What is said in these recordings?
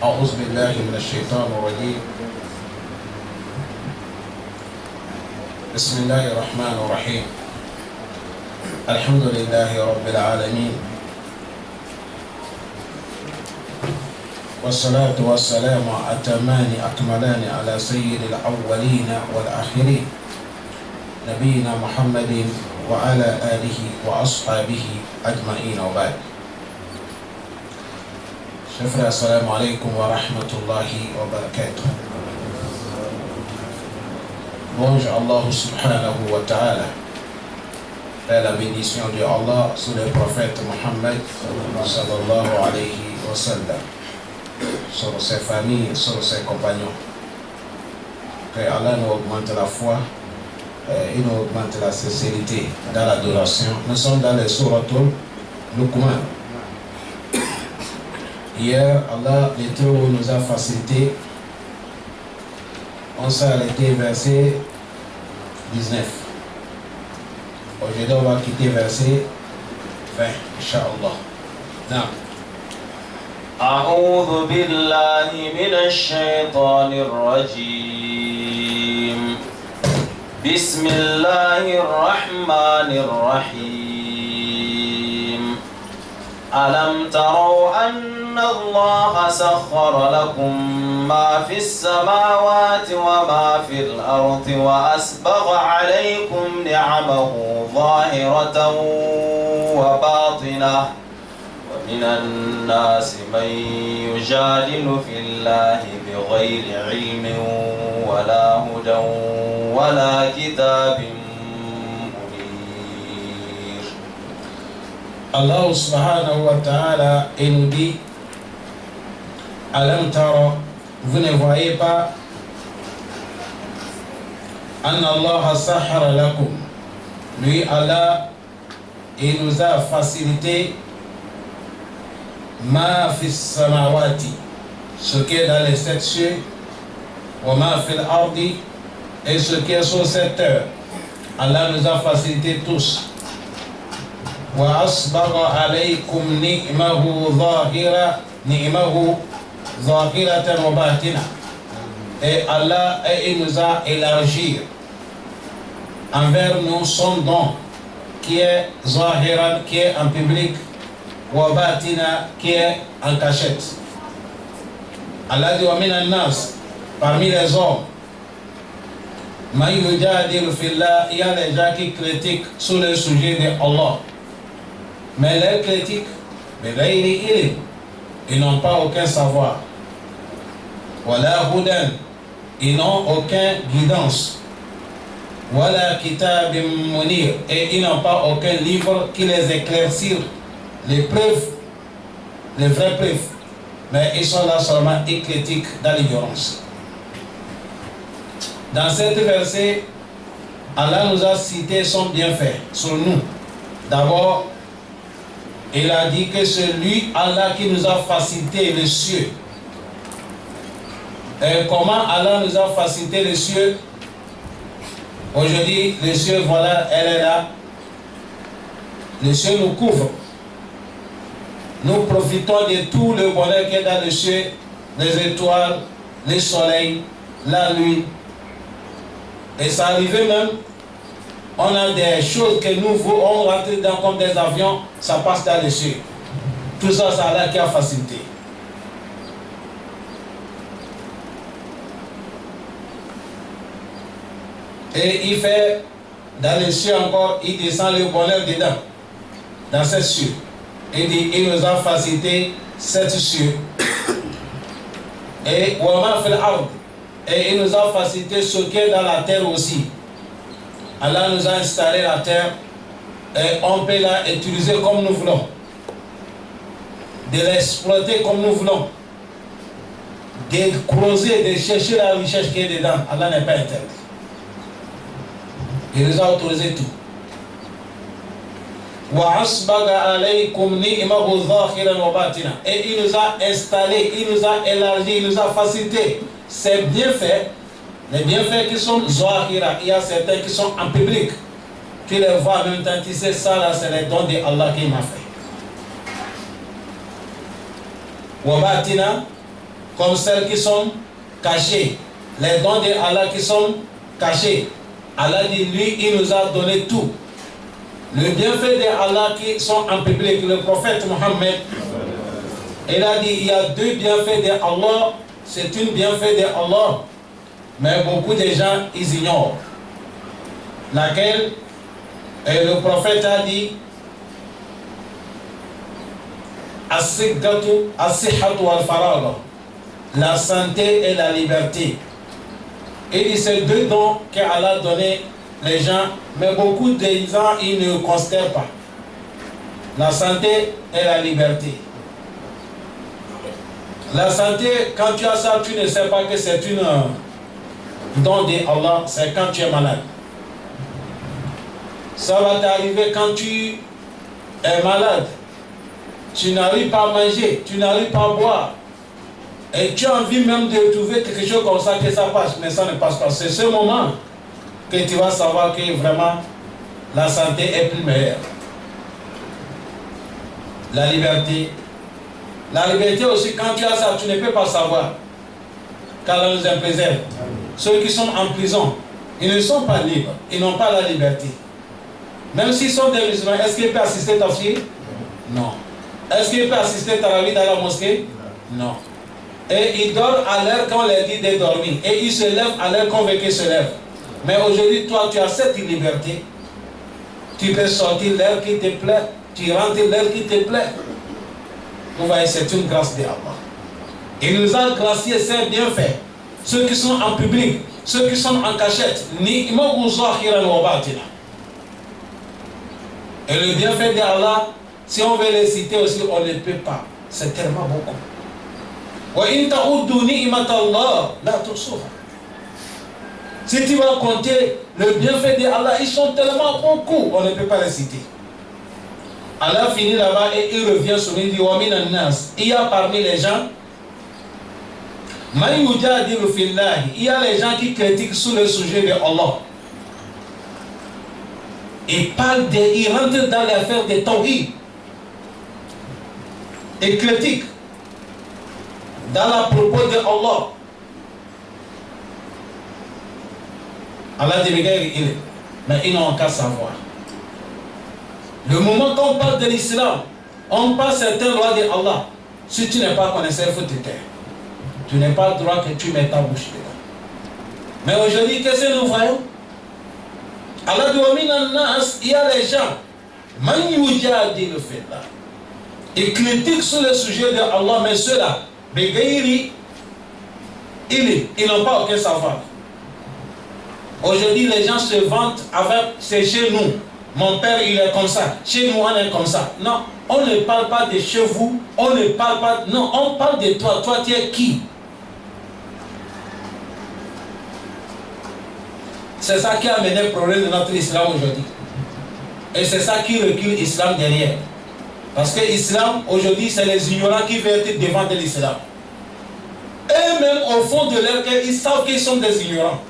أعوذ بالله من الشيطان الرجيم. بسم الله الرحمن الرحيم. الحمد لله رب العالمين، والصلاة والسلام أتمان أكملان على سيد الأولين والآخرين نبينا محمد وعلى آله وأصحابه أجمعين وبعد. شفرا السلام عليكم ورحمة الله وبركاته. Louange Allah subhanahu wa ta'ala. La bénédiction de Allah sur le prophète Mohammed sallallahu alayhi wa sallam, sur ses familles, sur ses compagnons. Que Allah nous augmente la foi et nous augmente la sincérité dans l'adoration. Nous sommes dans les souratul Luqman. Hier, Allah l'Éternel nous a facilité. On s'est arrêté verset 19. Aujourd'hui, on va quitter verset 20, Inch'Allah. Non. أعوذ بالله من الشيطان الرجيم. بسم الله الرحمن الرحيم. ألم تروا أن الله سخر لكم ما في السماوات وما في الأرض وأسبغ عليكم نعمه ظاهرة وباطنة ومن الناس من يجادل في الله بغير علم ولا هدى ولا كتاب منير. Allah subhanahu wa ta'ala nous dit: Alam tara, vous ne voyez pas, Anna Allah sahara lakum, lui Allah, il nous a facilité ma fis samawati, ce qui est dans les 7 cieux, wa ma fil ardi, et ce qui est sur cette terre. Allah nous a facilité tous. Wa asbagha alaykum ni'mahu zahira, ni'mahu zahiratan wa batina. Et Allah, il nous a élargi envers nous son don qui est zahiran, qui est en public, wa batina, qui est en cachette. Allah dit: wa minan nas, parmi les hommes, man yujadilu fillah, il y a les gens qui critiquent sur le sujet de Allah. Mais les critiques, ils n'ont pas aucun savoir. Wala hudan, ils n'ont aucune guidance. Wala kitabim munir, et ils n'ont pas aucun livre qui les éclaircit les preuves, les vraies preuves. Mais ils sont là seulement et critiquent dans l'ignorance. Dans cet verset, Allah nous a cité son bienfait sur nous. D'abord, il a dit que c'est lui, Allah, qui nous a facilité les cieux. Et comment Allah nous a facilité les cieux? Aujourd'hui, les cieux, voilà, elle est là. Les cieux nous couvrent. Nous profitons de tout le bonheur qui est dans les cieux, les étoiles, le soleil, la lune. Et ça arrivait même, on a des choses que nous on rentre dans comme des avions, ça passe dans les cieux. Tout ça, c'est Allah qui a facilité. Et il fait, dans les cieux encore, il descend le bonheur dedans, dans ces cieux. Il dit: il nous a facilité cette cieux. Et il nous a facilité ce qui est dans la terre aussi. Allah nous a installé la terre et on peut la utiliser comme nous voulons, de l'exploiter comme nous voulons, de creuser, de chercher la richesse qui est dedans. Allah n'est pas interdit. Il nous a autorisé tout. Et il nous a installé, il nous a élargi, il nous a facilité ces bienfaits. Les bienfaits qui sont zahira, il y a certains qui sont en public. Tu les vois en même temps, tu sais, ça là, c'est les dons de Allah qui m'a fait. Wabatina, comme celles qui sont cachées. Les dons d'Allah qui sont cachés. Allah dit, lui, il nous a donné tout. Le bienfait d'Allah qui sont en public, le prophète Mohammed, il a dit, il y a deux bienfaits d'Allah, c'est une bienfait d'Allah, mais beaucoup de gens, ils ignorent. Laquelle, et le prophète a dit, as-sihhatu wal-faragha, la santé et la liberté. Il dit, c'est deux dons qu'Allah a donné les gens, mais beaucoup de gens, ils ne considèrent pas. La santé et la liberté. La santé, quand tu as ça, tu ne sais pas que c'est une don d'Allah, c'est quand tu es malade. Ça va t'arriver quand tu es malade. Tu n'arrives pas à manger, tu n'arrives pas à boire. Et tu as envie même de trouver quelque chose comme ça, que ça passe, mais ça ne passe pas. C'est ce moment que tu vas savoir que vraiment la santé est plus meilleure. La liberté. La liberté aussi, quand tu as ça, tu ne peux pas savoir. Qu'Allah nous en préserve. Ceux qui sont en prison, ils ne sont pas libres. Ils n'ont pas la liberté. Même s'ils sont des musulmans, est-ce qu'ils peuvent assister à tafsir? Non. Est-ce qu'ils peuvent assister à la vie dans la mosquée? Non. Et ils dorment à l'heure qu'on leur dit de dormir. Et ils se lèvent à l'heure qu'on veut qu'ils se lèvent. Mais aujourd'hui, toi, tu as cette liberté. Tu peux sortir l'heure qui te plaît. Tu rentres l'heure qui te plaît. Vous voyez, c'est une grâce d'Allah. Il nous a gracié, c'est bien fait. Ceux qui sont en public, ceux qui sont en cachette, et le bienfait d'Allah, si on veut les citer aussi, on ne peut pas. C'est tellement beaucoup. Si tu vas compter le bienfait d'Allah, ils sont tellement beaucoup, on ne peut pas les citer. Allah finit là-bas et il revient sur lui, il dit, il y a parmi les gens, il y a les gens qui critiquent sur le sujet de Allah. Ils rentrent dans l'affaire de Tawhid. Ils critiquent dans la propos de Allah. Allah dit, mais ils n'ont qu'à savoir. Le moment qu'on parle de l'islam, on parle certaines lois de Allah. Si tu n'es pas connaisseur, il faut te taire. Tu n'as pas le droit que tu mettes ta bouche dedans. Mais aujourd'hui, qu'est-ce que nous voyons? Allah dit, il y a les gens, ils critiquent sur le sujet de Allah, mais ceux-là, ils n'ont pas aucun savoir. Aujourd'hui, les gens se vantent avec, c'est chez nous. Mon père, il est comme ça. Chez nous, on est comme ça. Non, on ne parle pas de chez vous. On ne parle pas... Non, on parle de toi. Toi, tu es qui? C'est ça qui a amené le problème de notre islam aujourd'hui. Et c'est ça qui recule l'islam derrière. Parce que l'islam, aujourd'hui, c'est les ignorants qui veulent être devant de l'islam. Eux-mêmes, au fond de leur cœur, ils savent qu'ils sont des ignorants.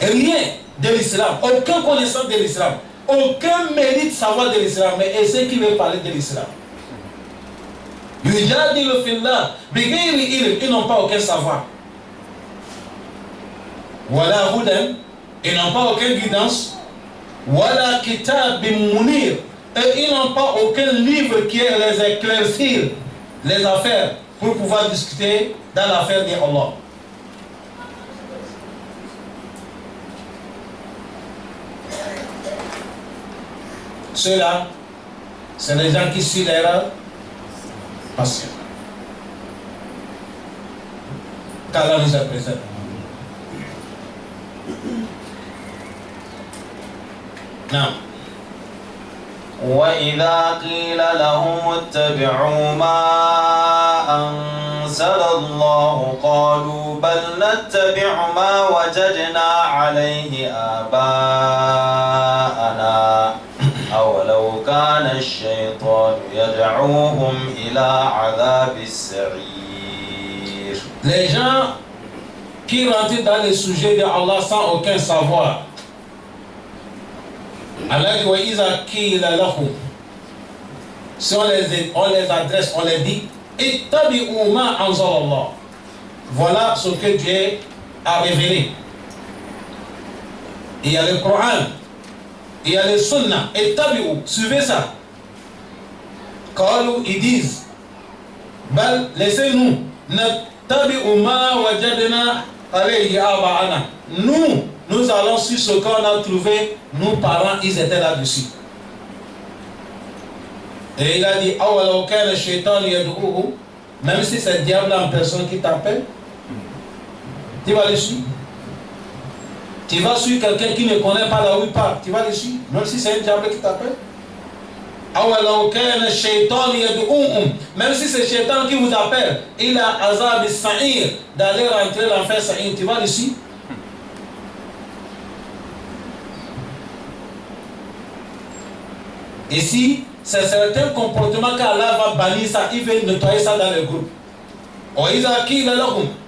Rien de l'islam, aucune connaissance de l'islam, aucun mérite de savoir de l'islam, mais et ceux qui veulent parler de l'islam. Ils n'ont pas aucun savoir. Voilà Houdan, ils n'ont pas aucune guidance. Voilà Kitab bin Munir, et ils n'ont pas aucun livre qui les éclaircir les affaires pour pouvoir discuter dans l'affaire d'Allah. Ceux-là, c'est les gens qui suivent l'erreur patient. Qu'Allah nous a préservé. Non. وإذا قيل لهم اتبعوا ما أنزل الله قالوا بل نتبع ما وجدنا عليه آباءنا أولو كان الشيطان يدعوهم إلى عذاب السعير. Les gens qui rentrent dans le sujet de Allah sans aucun savoir. Allah dit wa iza qila lahum, si on les adresse, on les dit, ittabi'u ma anzalallah. Voilà ce que Dieu a révélé. Il y a le Coran, il y a le Sunna, ittabi'u, suivez ça. Quand ils disent, bal, laissez-nous, nattabi'u ma wajadna alayhi aba'ana. Nous allons sur ce qu'on a trouvé, nos parents, ils étaient là-dessus. Et il a dit, même si c'est le diable en personne qui t'appelle, tu vas le suivre. Tu vas suivre quelqu'un qui ne connaît pas là où il part, tu vas le suivre, même si c'est un diable qui t'appelle. Même si c'est le shaitan qui vous appelle, il a azab sa'ir, d'aller rentrer l'enfer sa'ir, tu vas le suivre. Et si c'est certains comportements qu'Allah va bannir ça, il veut nettoyer ça dans le groupe.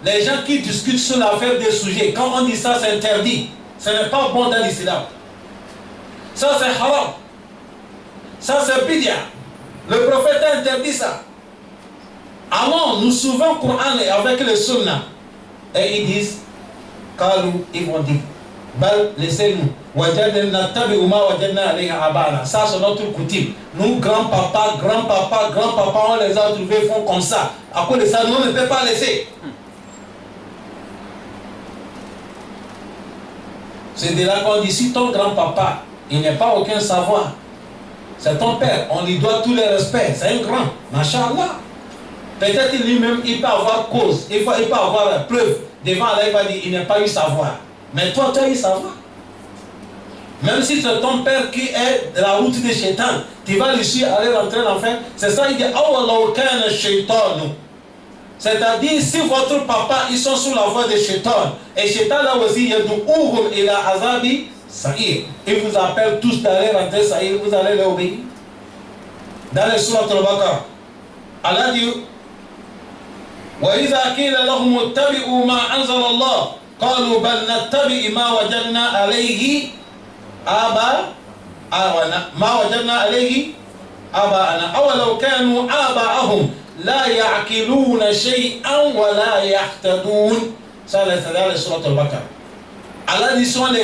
Les gens qui discutent sur l'affaire des sujets, quand on dit ça, c'est interdit. Ce n'est pas bon dans l'islam. Ça, c'est haram. Ça, c'est bidya. Le prophète a interdit ça. Avant, nous suivons le Coran avec le Sunna. Et ils disent, ils vont dire, laissez-nous. Ça, c'est notre coutume. Nous, grand-papa, on les a trouvés, font comme ça. À cause de ça, nous, on ne peut pas laisser. C'est de là qu'on dit, si ton grand-papa, il n'a pas aucun savoir, c'est ton père, on lui doit tous les respects, c'est un grand, machallah. Peut-être lui-même, il peut avoir cause, il peut avoir la preuve. Devant Allah, il va dire, il n'a pas eu savoir. Mais toi, tu as eu savoir. Même si c'est ton père qui est de la route des shaitan, tu vas lui suivre, aller rentrer dans l'enfer. C'est ça, il dit, c'est-à-dire, si votre papa, ils sont sous la voie des shaitan, et shaitan là aussi, il a azabi sa'ir. Il vous appelle tous d'aller rentrer sa'ir, vous allez leur obéir. Dans les sourates al-Baqarah, Allah dit, وَإِذَا قِيلَ لَهُمُ اتَّبِعُوا مَا أَنزَلَ اللَّهُ قَالُوا بَلْ نَتَّبِعُ مَا وَجَدْنَا عَلَيْهِ آباءنا أولو كانوا آباءهم لا يعقلون شيئا ولا يهتدون. Ça, c'est dans la sourate al-Baqarah. Allah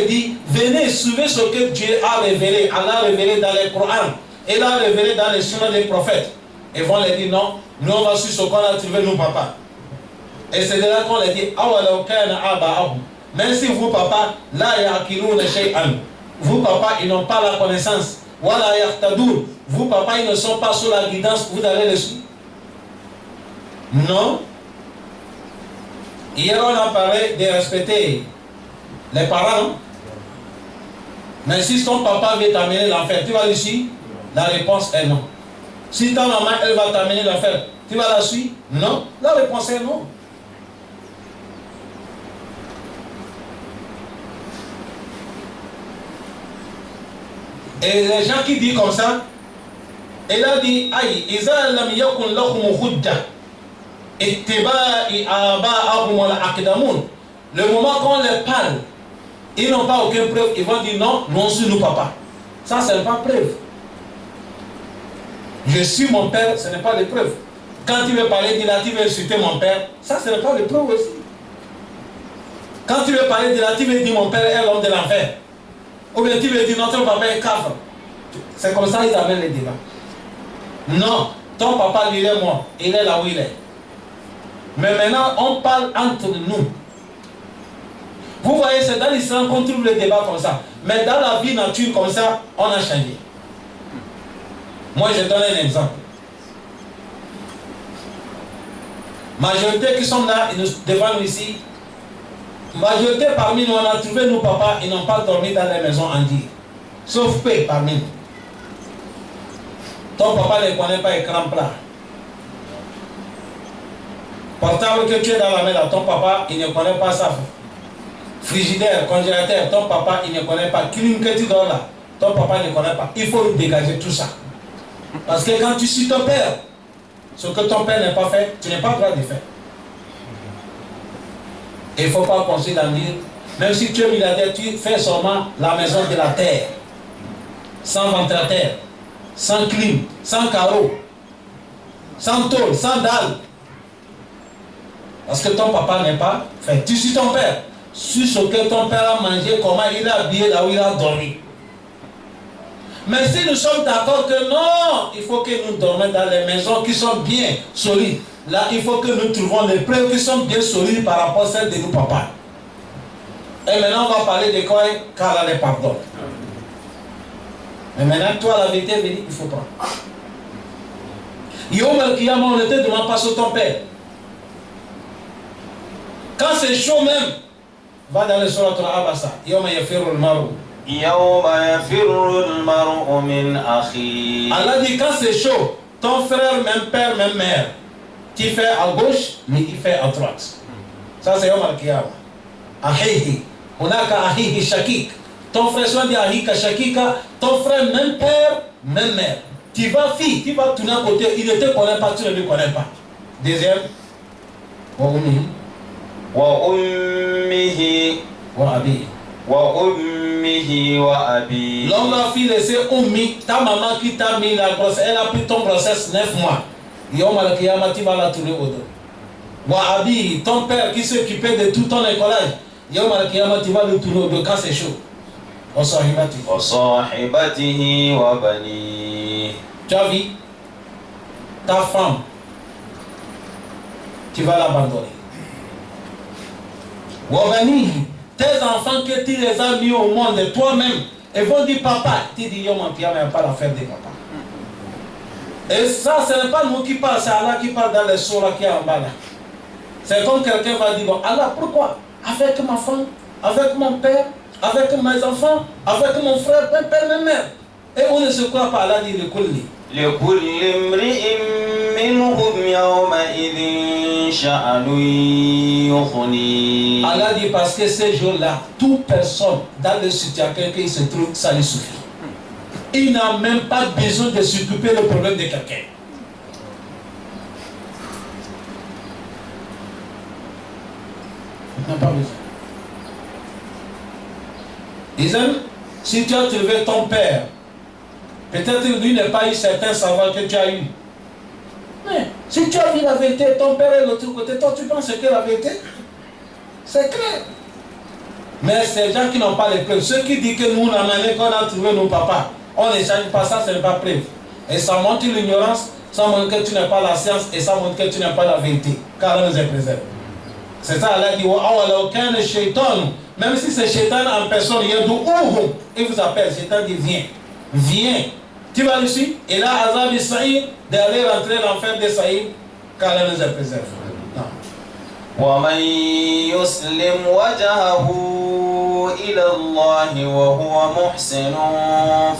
dit, venez, suivez ce que Dieu a révélé. Allah a révélé dans le Coran. Il a révélé dans les sunnas des prophètes. Ils vont leur dire, non, nous on va suivre ce qu'on a trouvé, nos papas. Et c'est de là qu'on leur dit, أولو كان آباءهم. Même si vous, papa, لا يعقلون شيئا. Vous, papa, ils n'ont pas la connaissance. Wala yahtadoun. Vous, papa, ils ne sont pas sous la guidance. Vous allez les suivre. Non. Hier, on a parlé de respecter les parents. Mais si ton papa veut t'amener l'enfer, tu vas le suivre? La réponse est non. Si ta maman, elle va t'amener l'enfer, tu vas la suivre? Non. La réponse est non. Et les gens qui disent comme ça, il a dit, aïe, iza lam yakun lahum hujja ittiba'i aba'ahum al-aqdamun. Le moment qu'on les parle, ils n'ont pas aucune preuve, ils vont dire non, non sur nos papas. Ça, ce n'est pas preuve. Je suis mon père, ce n'est pas de preuve. Quand tu veux parler de là, tu veux insulter mon père, ça, ce n'est pas de preuve aussi. Quand tu veux parler de là, tu veux dire mon père est l'homme de l'enfer. Ou bien tu veux dire notre papa est cafre. C'est comme ça qu'ils amènent les débats. Non, ton papa, il est mort. Il est là où il est. Mais maintenant, on parle entre nous. Vous voyez, c'est dans l'islam qu'on trouve les débats comme ça. Mais dans la vie nature comme ça, on a changé. Moi, je donne un exemple. Majorité qui sont là, devant nous ici, majorité parmi nous, on a trouvé nos papas, ils n'ont pas dormi dans les maisons en dire. Sauf peu parmi nous. Ton papa ne connaît pas écran plat. Portable que tu es dans la main, ton papa, il ne connaît pas ça. Frigidaire, congélateur, ton papa, il ne connaît pas. Clim que tu dors là, ton papa ne connaît pas. Il faut dégager tout ça. Parce que quand tu suis ton père, ce que ton père n'a pas fait, tu n'es pas droit de faire. Il ne faut pas penser dans dire, même si tu es milliardaire, tu fais seulement la maison de la terre, sans ventilateur. sans clim, sans carreau, sans tôle, sans dalle. Parce que ton papa n'est pas fait. Tu suis ton père. Sur ce que ton père a mangé, comment il a habillé, là où il a dormi. Mais si nous sommes d'accord que non, il faut que nous dormions dans les maisons qui sont bien solides. Là, il faut que nous trouvons les preuves qui sont bien solides par rapport à celles de nos papas. Et maintenant, on va parler de quoi qu'Allah les pardonne. Mais maintenant, toi, la vérité, veut dire qu'il faut prendre. Yom al-Qiyamah, on ne te demande pas sur ton père. Quand c'est chaud même, va dans le surat al-Abasa. Yom yafiru al-maru. يوم يفر المرء من أخيه. Allah dit quand c'est chaud, ton frère, même père, même mère, tu fais à gauche, mais il fait à droite. Ça c'est Yom al-Qiyamah. Ahihi. On a qu'à ahihi shakik. Ton frère soit dit ahihi shakika, ton frère, même père, même mère. Tu vas fille, tu vas tourner à côté, il ne te connaît pas, tu ne le connais pas. Deuxième, wa ummihi. Wa ummihi. Wa abi. Wa ummihi wa abi. L'homme va fi laisser ummi, ta maman qui t'a mis la grossesse, elle a pris ton grossesse 9 mois. Yom al-Qiyamah, tu vas la tourner au dos. Wa abi, ton père qui s'occupait de tout ton écolage. Yom al-Qiyamah, tu vas le tourner au dos quand c'est chaud. Wa sahibatihi. Wa sahibatihi wa bani. Tu as vu ta femme, tu vas l'abandonner. Wa banihi. Tes enfants que tu les as mis au monde, toi-même, ils vont dire papa. Tu dis Yom al-Qiyamah, il n'y a pas l'affaire de papa. Et ça, ce n'est pas nous qui parlons, c'est Allah qui parle dans les surahs qui est en bas là. C'est comme quelqu'un va dire, bon, Allah, pourquoi? Avec ma femme, avec mon père, avec mes enfants, avec mon frère, mon père, ma mère. Et on ne se croit pas, Allah dit le kulli. لكل امرئ منهم يومئذ شأن يغنيه. Allah dit parce que ces jours-là, toute personne dans le situation qu'il se trouve, ça lui suffit. Il n'a même pas besoin de s'occuper du problème de quelqu'un. Il n'a pas besoin. Isaac, si tu as trouvé ton père, peut-être lui n'a pas eu certains savoirs que tu as eu. Mais si tu as vu la vérité, ton père est de l'autre côté, toi tu penses que la vérité, c'est clair. Mais ces gens qui n'ont pas les preuves, ceux qui disent que nous, la manière qu'on a trouvé nos papas, on n'échange pas ça, ce n'est pas preuve. Et ça montre l'ignorance, ça montre que tu n'as pas la science et ça montre que tu n'as pas la vérité. Car Allah nous est préservé. C'est ça, Allah dit, même si c'est Shaitan en personne, il vous appelle, Shaitan dit viens, viens. Tu vas ici, et là, Azab Saïd, d'aller rentrer dans l'enfer de Saïd, car Allah nous est préservé. ومن يسلم وجهه إلى الله وهو محسن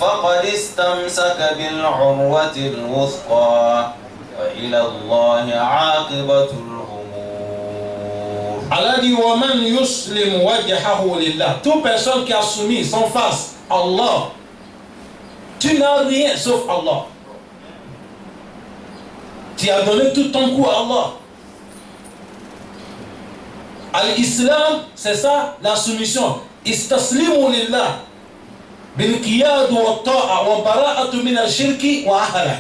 فقد استمسك بالعروة الوثقى وإلى الله عاقبة الأمور. Allah dit ومن يسلم وجهه لله. Toute personne qui a soumis son face à Allah, tu n'as rien sauf Allah. Tu as donné tout ton coup à Allah. Al-Islam, c'est ça la soumission. Istaslimu lillah bil qiyad wa ta'a wa bara'atu min al-shirki wa ahla.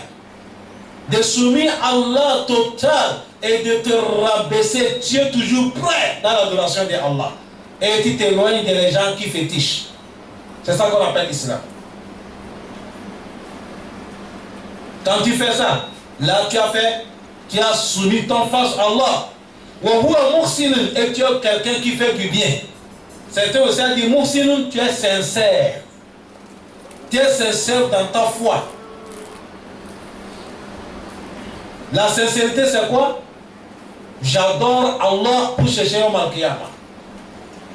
De soumettre à Allah total et de te rabaisser. Tu es toujours prêt dans l'adoration de Allah. Et tu t'éloignes des gens qui fétichent. C'est ça qu'on appelle l'Islam. Quand tu fais ça, là tu as soumis ton face à Allah. Et tu es quelqu'un qui fait du bien. Certains aussi ont dit Muhsinun, tu es sincère. Tu es sincère dans ta foi. La sincérité c'est quoi? J'adore Allah pour chercher Yom al-Qiyamah.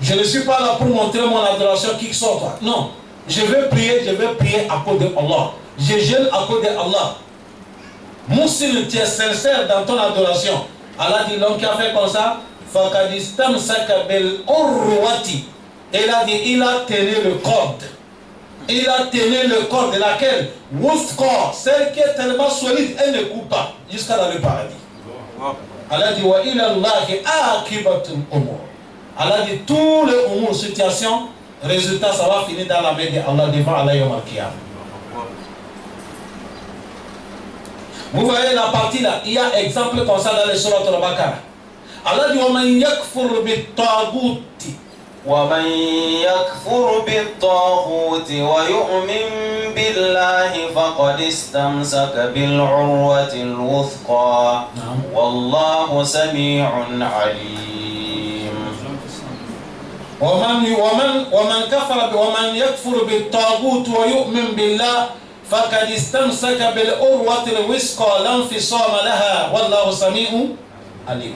Je ne suis pas là pour montrer mon adoration qui sort toi. Non. Je veux prier à cause de Allah. Je jeûne à cause de Allah. Muhsinun, tu es sincère dans ton adoration. Allah dit l'homme qui a fait comme ça, Fakadistam Sakabel Urwati. Il a dit, il a tenu le corde. Il a tenu le corde de laquelle Wuskor, celle qui est tellement solide, elle ne coupe pas jusqu'à dans le paradis. Allah dit, Wa ilallahi akibatul umur. Allah dit, tous les umur, situation, résultat, ça va finir dans la main de Allah devant Allah Yom al-Qiyamah. Vous voyez la partie là, il y a exemple comme ça dans les sourates al-Baqarah. Allah dit وَمَنْ يَكْفُرْ بِالطَّاغُوتِ ومن يكفر بالطاغوت ويؤمن بالله فقد استمسك بالعروة الوثقى والله سميع عليم. ومن يكفر بالطاغوت ويؤمن بالله فقد استمسك بالعروة الوثقى لا انفصام لها والله سميع عليم.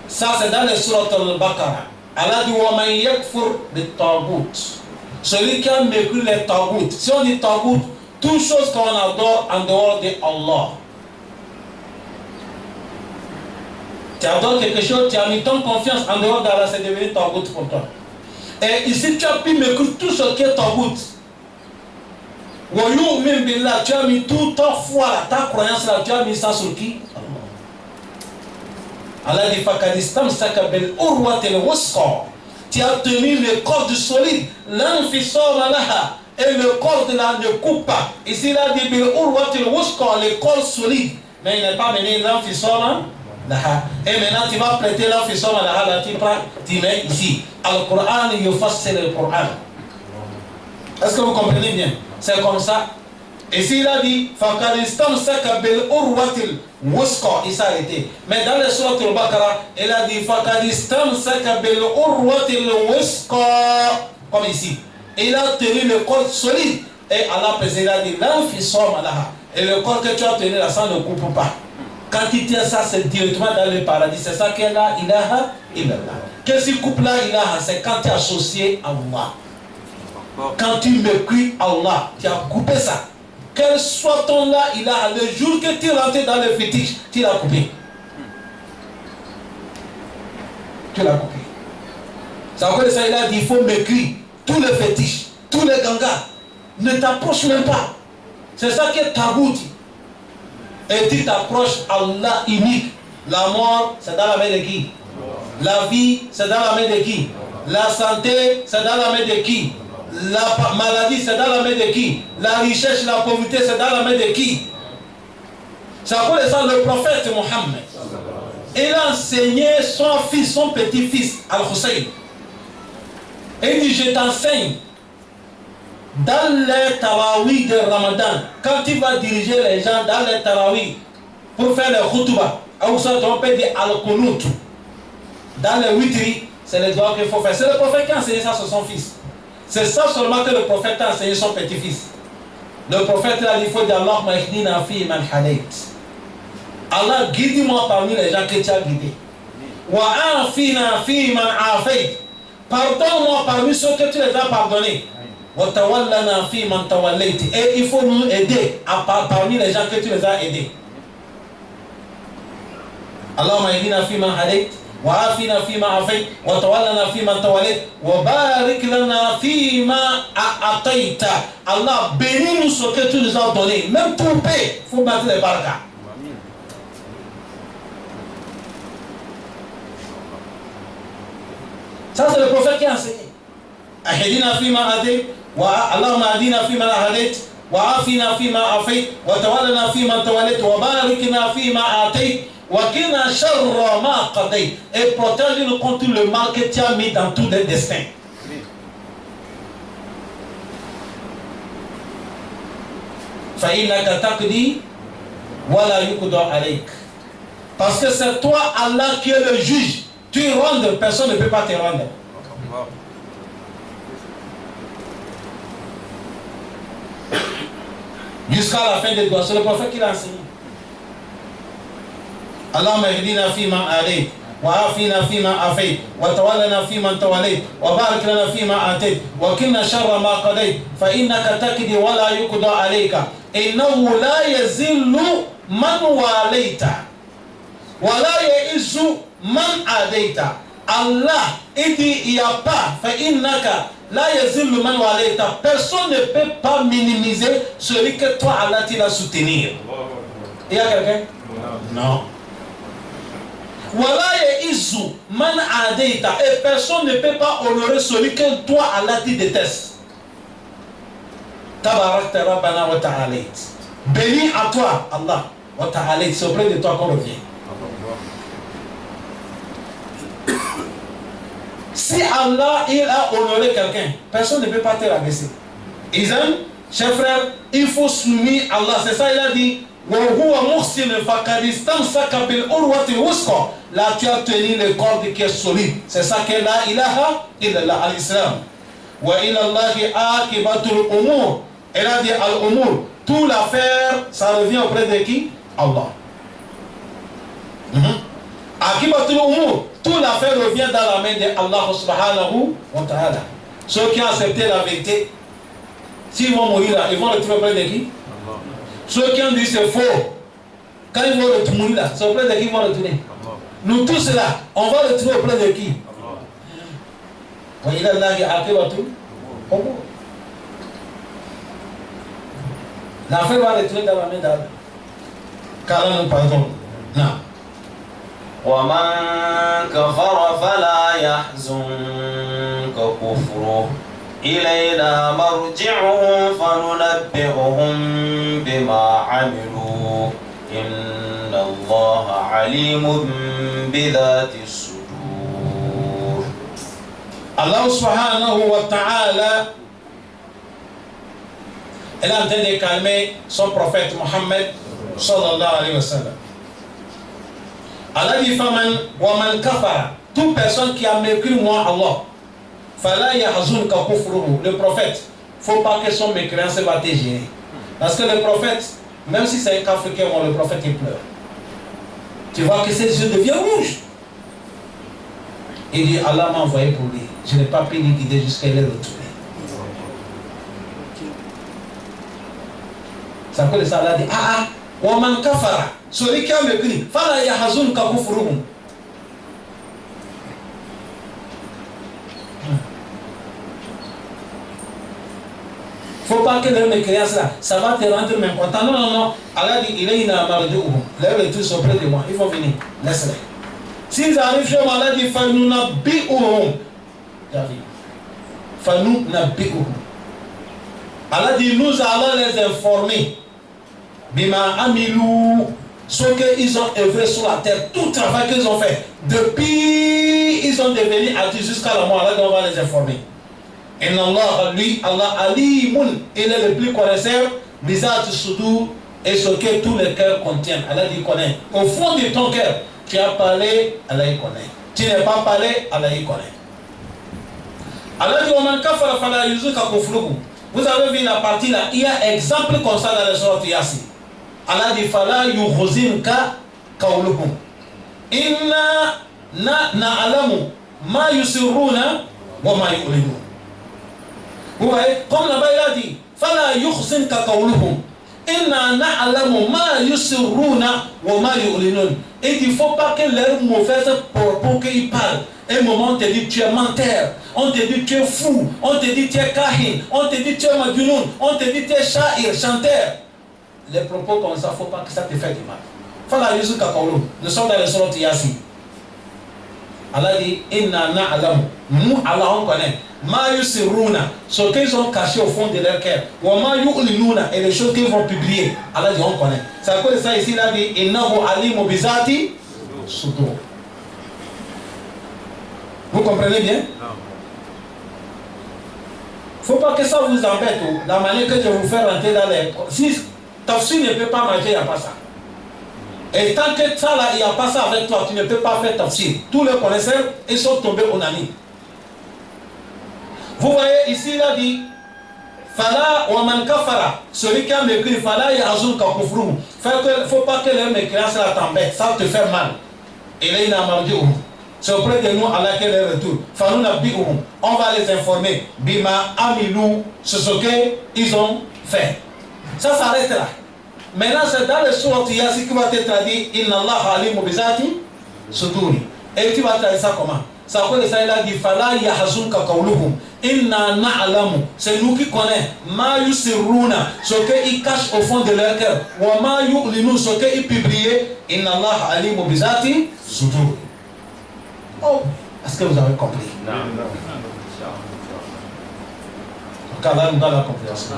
Ça c'est dans les sourates al-Baqarah. Allah dit wa man yakfur bit-taghut. Celui qui a mécru les taghut. Si on dit taghut, toute chose qu'on adore en dehors de Allah. Tu adores quelque chose, tu as mis ton confiance en dehors d'Allah, c'est devenu taghut pour toi. Et ici tu as pu mécru tout ce qui est taghut. Wa yu'min billah, tu as mis toute ta foi, ta croyance là, tu as mis ça sur qui? Allah dit Fakadistam Sakabel Urwatel Wuska. Tu as tenu le corps du solide, l'anfisor malaha, et le corps de la ne coupe pas. Ici il a dit Bil Urwatel Wuska, le corps solide, mais il n'est pas mené l'anfisor malaha. Et maintenant tu vas prêter l'anfisor malaha, là tu mets ici. Al-Qur'an, il fasse le Qur'an. Est-ce que vous comprenez bien? C'est comme ça. Ici il a dit Fakadistam Sakabel Urwatel Wuska, il s'est arrêté. Mais dans les sourates al-Baqarah, il a dit Fakadistam Sakabel Urwatil Wuska, comme ici. Il a tenu le corps solide. Et Allah il a dit l'anfisor malaha. Et le corps que tu as tenu là, ça ne coupe pas. Quand il tient ça, c'est directement dans le paradis. C'est ça qu'est la ilaha illallah. Qu'est-ce qui coupe la ilaha? C'est quand tu es associé à Allah. Quand tu mécris Allah, tu as coupé ça. Quel soit ton là, il a le jour que tu es rentré dans le fétiche, tu l'as coupé. Tu l'as coupé. C'est encore ça, il a dit il faut m'écrire. Tous les fétiches, tous les gangas, ne t'approchent même pas. C'est ça qui est tagout. Et tu t'approches à Allah unique. La mort, c'est dans la main de qui? La vie, c'est dans la main de qui? La santé, c'est dans la main de qui? La maladie, c'est dans la main de qui? La richesse, la pauvreté, c'est dans la main de qui? C'est à cause de ça le prophète Mohammed. Il a enseigné son fils, son petit-fils, Al-Hussein. Et il dit, je t'enseigne, dans les tarawih de Ramadan, quand tu vas diriger les gens dans les tarawih pour faire les khutbah, on peut dire Al-Qunut. Dans les witri, c'est les doigts qu'il faut faire. C'est le prophète qui a enseigné ça sur son fils. C'est ça seulement que le prophète a enseigné son petit-fils. Le prophète a dit, il faut dire Allahumma ihdina fi man hadayt. Allah, guide-moi parmi les gens que tu as guidés. Wa afina fi man afayt. Pardonne-moi parmi ceux que tu les as pardonnés. Wa tawallana fi man tawallayt. Et il faut nous aider parmi les gens que tu les as aidés. Allahumma ihdina fi man hadayt. وعافنا فيما عافيت وتولنا فيما توليت وبارك لنا فيما أعطيت. Allah bénis nous ce que tu nous as donné. Même pour paix, il faut mettre les barakas. Ça c'est le prophète qui a enseigné. أهدنا فيما أهديت اللهم أهدنا فيما هديت وعافنا فيما عافيت وتولنا فيما توليت وبارك لنا فيما أعطيت وَكِنَا شَرَّ مَا قَضَيْتَ. Et protège-nous contre le mal que tu as mis dans tous les destins. فَإِنَّكَ تَقْضِي وَلَا يُقْضَى عَلَيْكَ. Parce que c'est toi, Allah, qui est le juge. Tu rends, personne ne peut pas te rendre. Jusqu'à la fin des doigts, c'est le prophète qui l'a enseigné. اللهم اهدنا فيما هديت وعافنا فيما عافيت وتولنا فيما توليت وبارك لنا فيما آتيت وقنا شر ما قضيت فإنك تقضي ولا يقضى عليك إنه لا يذل من واليت ولا يعز من عاديت. Allah, il dit il n'y a pas فإنك لا يذل من واليت. Personne ne peut pas minimiser celui que toi Allah tu vas soutenir. Il y a quelqu'un? Non. Voilà Izu, man adaita, et personne ne peut pas honorer celui que toi Allah tu détestes. Tabarakta Rabbana wa ta'alayt. Béni à toi, Allah. Wa ta'ala, c'est auprès de toi qu'on revient. Si Allah il a honoré quelqu'un, personne ne peut pas te rabaisser. Isam, chers frères, il faut soumettre Allah. C'est ça, il a dit. Là, tu as tenu le corps qui est solide. C'est ça que la ilaha illallah al-Islam. Wa ilallahi akibatul umur. Elle a dit al-umur. Tout l'affaire, ça revient auprès de qui? Allah. Akibatul umur. Tout l'affaire revient dans la main de Allah subhanahu wa ta'ala. Ceux qui ont accepté la vérité, s'ils vont mourir là, ils vont retrouver auprès de qui? Ceux qui ont dit c'est faux, quand ils vont retourner là, c'est auprès de qui ils vont retourner? Nous tous là, on va retrouver auprès de qui? Il a là qui a l'affaire va retourner dans la main d'Allah. Car nous pardon. Non. ومن كفر فلا يحزنك كفره إلينا مرجعهم فننبئهم بما عملوا إن الله عليم بذات الصدور. Allah subhanahu wa ta'ala est en train de calmer son prophète Mohammed sallallahu alayhi wa sallam. Allah dit faman wa man kafara, toute personne qui a mécru moi Allah, fala yahzunka kufruhu. Le prophète, faut pas que son mécréance va te gêner. Parce que le prophète, même si c'est un Africain, le prophète il pleure. Tu vois que ses yeux deviennent rouges. Il dit Allah m'a envoyé pour lui. Je n'ai pas pu lui guider jusqu'à il est retourné. Ça peut ça Allah dit wa man kafara, celui qui a mécru, fala yahzunka kufruhu. Faut pas que les mécréances là, ça va te rendre mécontent. Non, non, non. Allah dit, il est inamarduhum. Lève les tous auprès de moi. Ils vont venir. Laisse-les. S'ils arrivent chez moi, Allah dit, fanou nabi'uhum. Fanou nabi'uhum. Allah dit, nous allons les informer. Bima amilou. Ce qu'ils ont œuvré sur la terre, tout le travail qu'ils ont fait. Depuis, ils sont devenus adultes jusqu'à la mort. Allah dit, on va les informer. Inna Allah, lui, Allah alimun, il est le plus connaisseur, bizat sudur, et ce que tous les cœurs contiennent. Allah dit, connaît. Au fond de ton cœur, tu as parlé, Allah y connaît. Tu n'as pas parlé, Allah y connaît. Allah dit, Oman kafara fala yuzuka kufruhu. Vous avez vu la partie là, il y a exemple comme ça dans le surat Yasin. Allah dit, fala yuhuzinka kauluhum. Inna na'alamu ma yusirruna wa ma yu'linun. Vous voyez, comme là-bas il a dit, fala yukhzinka qawluhum inna na'lamu ma yusirruna wa ma yu'linun. Et il ne faut pas que leurs mauvaises propos qu'ils parlent. Un moment on te dit tu es menteur, on te dit tu es fou, on te dit tu es kahin, on te dit tu es majnun, on te dit tu es sha'ir, chanteur. Les propos comme ça, il ne faut pas que ça te fasse du mal. Fala yukhzinka qawluhum. Nous sommes dans le surat Yasin. Allah dit inna na'lamu. Nous Allah on connaît. Ma yusirruna, ce qu'ils ont caché au fond de leur cœur. Wa ma yu'linuna, et les choses qu'ils vont publier. Allah dit on connaît. C'est à cause de ça ici il a dit innahu alimu bizati sudur. Vous comprenez bien? Faut pas que ça vous embête. La manière que je vous fais rentrer dans les... Si tafsir ne peut pas marcher, il n'y a pas ça. Et tant que ça là, il n'y a pas ça avec toi, tu ne peux pas faire tafsir. Tous les connaisseurs, ils sont tombés au nani. Vous voyez, ici il a dit Fala wa man kafara, celui qui a mécrit, fala yahzunka kufruhu. Faut pas que les mécréances la t'embêtent, ça te fait mal. Et là il a mardi. C'est auprès de nous Allah qui les retourne. Fanou nabi'uhum, on va les informer. Bima amilou, c'est ce qu'ils ont fait. Ça s'arrête là. Maintenant c'est dans le surat Yasin qui va te traduire Inna Allah alimu bizati suduri. Et tu vas traduire ça comment? Ça veut dire ça il a dit fala yahzunka qawluhum inna na'lamu, c'est nous qui connaissons ma yusirruna, ce qu'ils cachent au fond de leur cœur, wa ma yu'linu, ce qu'ils publient. Inna Allah alimu bizati sudur. Oh, est-ce que vous avez compris? Non. Allah nous donne la compréhension.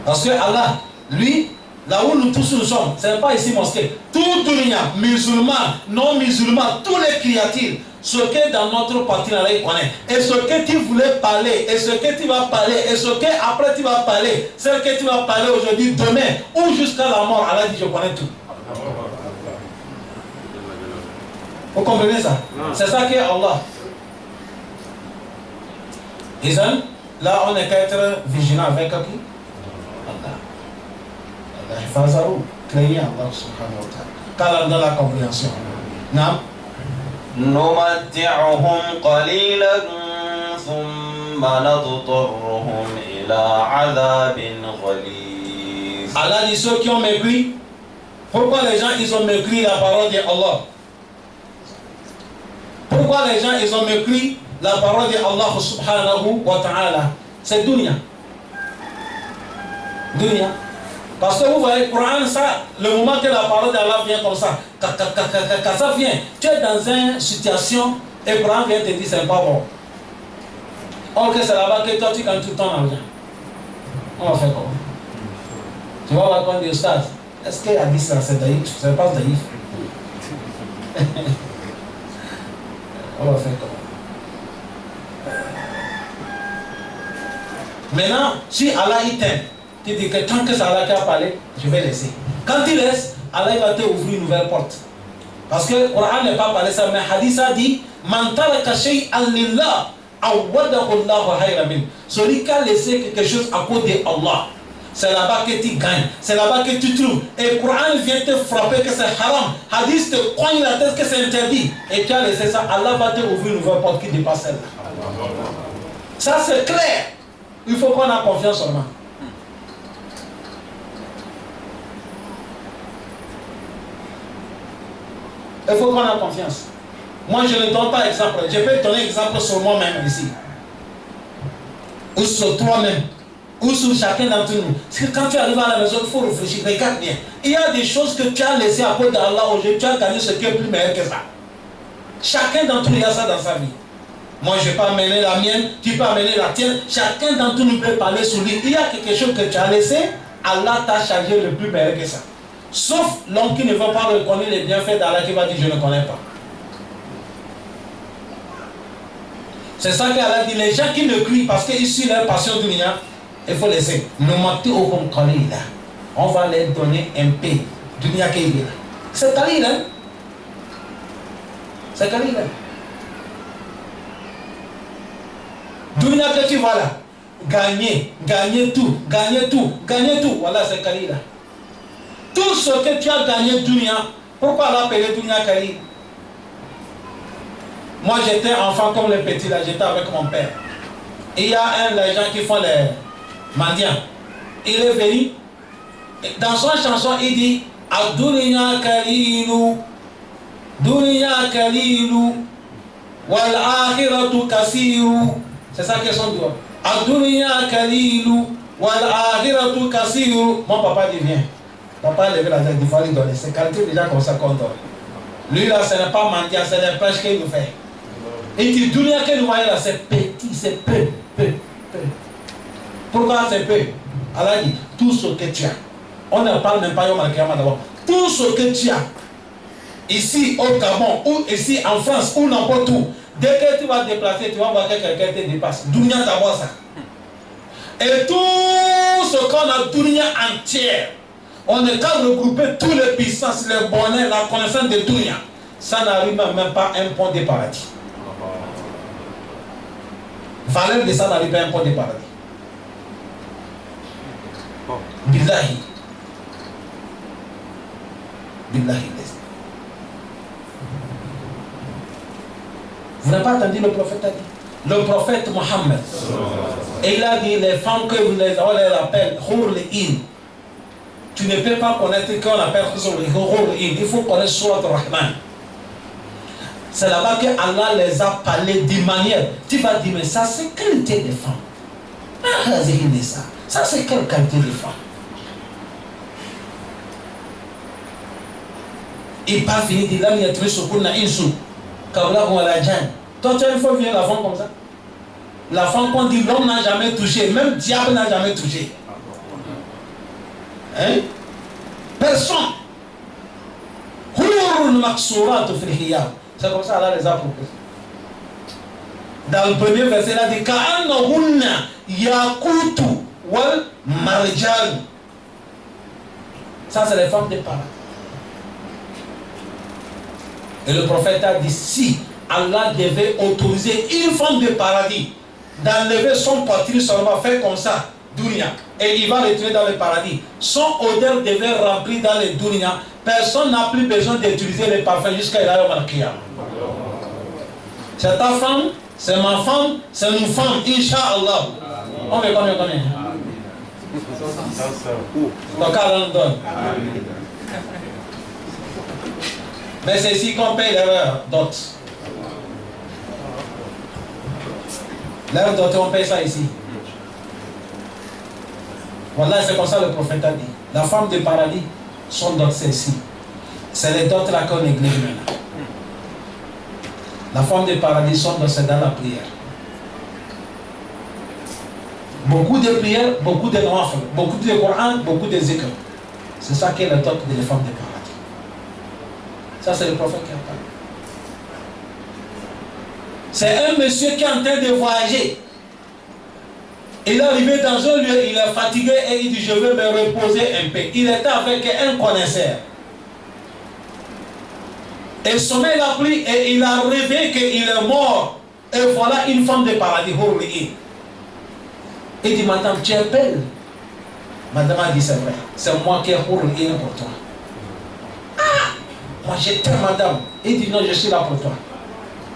Parce que Allah, lui, là où nous tous nous sommes, ce n'est pas ici mosquée. Tout dunya, musulmans, non musulmans, tous les créatures, ce que dans notre partie, là, il connaît. Et ce que tu voulais parler, et ce que tu vas parler, et ce que après tu vas parler, celle que tu vas parler aujourd'hui, demain, ou jusqu'à la mort, Allah dit je connais tout. Vous comprenez ça? C'est ça qu'est Allah. Et là, on est qu'à être vigilant avec qui? Allah. Allah, Fazarou, craignez Allah subhanahu wa ta'ala. Car dans la compréhension. Non? نمتعهم قليلا ثم نضطرهم إلى عذاب غليظ. Allah dit ceux qui ont mépris. Pourquoi les gens ils ont mépris la parole de Allah? Pourquoi les gens ils ont mépris la parole de Allah subhanahu wa ta'ala? C'est dunya. Dunya. Parce que vous voyez, le Coran, ça, le moment que la parole d'Allah vient comme ça, quand ça vient, tu es dans une situation et le Coran vient te dire c'est pas bon. Or que c'est là-bas que toi tu gagnes tout ton argent. On va faire comment? Tu vas voir quand Dieu stade. Est-ce qu'il a dit ça? C'est naïf? C'est pas naïf. On va faire comment? Maintenant, si Allah il t'aime, tu dis que tant que c'est Allah qui a parlé, je vais laisser. Quand tu laisses, Allah va te ouvrir une nouvelle porte. Parce que le Coran n'est pas parlé ça, mais Hadith a dit Man taraka shay'an lillah awwadahu Allahu khayran min. Celui qui a laissé quelque chose à côté d'Allah, c'est là-bas que tu gagnes, c'est là-bas que tu trouves. Et le Coran vient te frapper que c'est haram. Hadith te cogne la tête que c'est interdit. Et tu as laissé ça, Allah va te ouvrir une nouvelle porte qui dépasse celle-là. Ça c'est clair. Il faut qu'on ait confiance seulement. Il faut qu'on ait confiance. Moi, je ne donne pas exemple. Je peux donner exemple sur moi-même ici. Ou sur toi-même. Ou sur chacun d'entre nous. Parce que quand tu arrives à la maison, il faut réfléchir. Regarde bien. Il y a des choses que tu as laissées à cause d'Allah aujourd'hui. Tu as gagné ce qui est plus meilleur que ça. Chacun d'entre nous a ça dans sa vie. Moi, je peux amener la mienne. Tu peux amener la tienne. Chacun d'entre nous peut parler sur lui. Il y a quelque chose que tu as laissé. Allah t'a chargé le plus meilleur que ça. Sauf l'homme qui ne veut pas reconnaître les bienfaits d'Allah qui va dire je ne connais pas. C'est ça qu'Allah dit, les gens qui me crient parce qu'ils suivent leur passion dunya, il faut laisser. On va leur donner un peu. Dunya qui est là. C'est Khalil, hein? C'est Khalil, hein? Dunya que tu vois là, gagner tout. Voilà, c'est Khalil là. Tout ce que tu as gagné dunya, pourquoi l'appeler dunya Khalil? Moi j'étais enfant comme les petits là, j'étais avec mon père. Et il y a les gens qui font les mendiants. Il est venu, dans son chanson il dit Ad-dunya Khalilu, dunya Khalilu, wal akhiratu kasiru. C'est ça que son doigt. Ad-dunya Khalilu, wal akhiratu kasiru. Mon papa dit viens. Papa a levé la tête, il faut lui donner. C'est qualité déjà comme ça qu'on donne. Lui là, ce n'est pas mendiant, c'est les pêches qu'il nous fait. Et tu dunya que nous voyons là, c'est petit, c'est peu. Pourquoi c'est peu? Allah dit, tout ce que tu as. On ne parle même pas Yom Al-Qiyamah d'abord. Tout ce que tu as, ici au Gabon, ou ici en France, ou n'importe où, dès que tu vas te déplacer, tu vas voir que quelqu'un te dépasse. Dunya d'abord ça. Et tout ce qu'on a, dunya entière, on est qu'à regrouper toutes les puissances, les bonheurs, la connaissance de dunya. Ça n'arrive même pas à un point de paradis. Valeur de ça n'arrive pas à un point de paradis. Billahi. Vous n'avez pas entendu le prophète a dit? Le prophète Mohammed. Et il a dit les femmes que vous les appelez Hur le-In. Tu ne peux pas connaître qu'on appelle Hur le-In. Il faut connaître Surat Rahman. C'est là-bas que Allah les a parlé d'une manière. Tu vas dire, mais ça c'est qualité de femme. Ça c'est quelle qualité de femme? Il pas fini de là, il y a trouvé ce qu'on a une sou. Kabla ou la djinn. Toi tu as une fois vu la femme comme ça? La femme qu'on dit l'homme n'a jamais touché, même diable n'a jamais touché. Hein? Personne. C'est comme ça Allah les a proposés. Dans le premier verset, il a dit Ka'annahunna yaqutu wal marjan. Ça, c'est les femmes des paradis. Et le prophète a dit si Allah devait autoriser une femme de paradis d'enlever son poitrine seulement, faire comme ça, dunya, et il va retourner dans le paradis, son odeur devait remplir dans les dunya, personne n'a plus besoin d'utiliser les parfums jusqu'à la Yawm al-Qiyamah. C'est ta femme, c'est ma femme, c'est nos femmes, Inch'Allah. On veut combien? Donc Allah nous donne. Mais c'est ici qu'on paye l'erreur dot. L'erreur dot, on paye ça ici. Voilà, c'est comme ça le prophète a dit. La femme du paradis, son dot c'est ici. C'est les dots là qu'on néglige maintenant. La femme du paradis, son dot c'est dans la prière. Beaucoup de prières, beaucoup de nawafil, beaucoup de Coran, beaucoup de zikr. C'est ça qui est le dot des femmes du paradis. Ça, c'est le prophète qui a parlé. C'est un monsieur qui est en train de voyager. Il est arrivé dans un lieu, il est fatigué et il dit je vais me reposer un peu. Il était avec un connaisseur. Et le sommeil l'a pris et il a rêvé qu'il est mort. Et voilà une femme de paradis. Il dit madame, tu es belle. Madame a dit c'est vrai. C'est moi qui ai pour toi. Moi je t'aime madame. Il dit non, je suis là pour toi.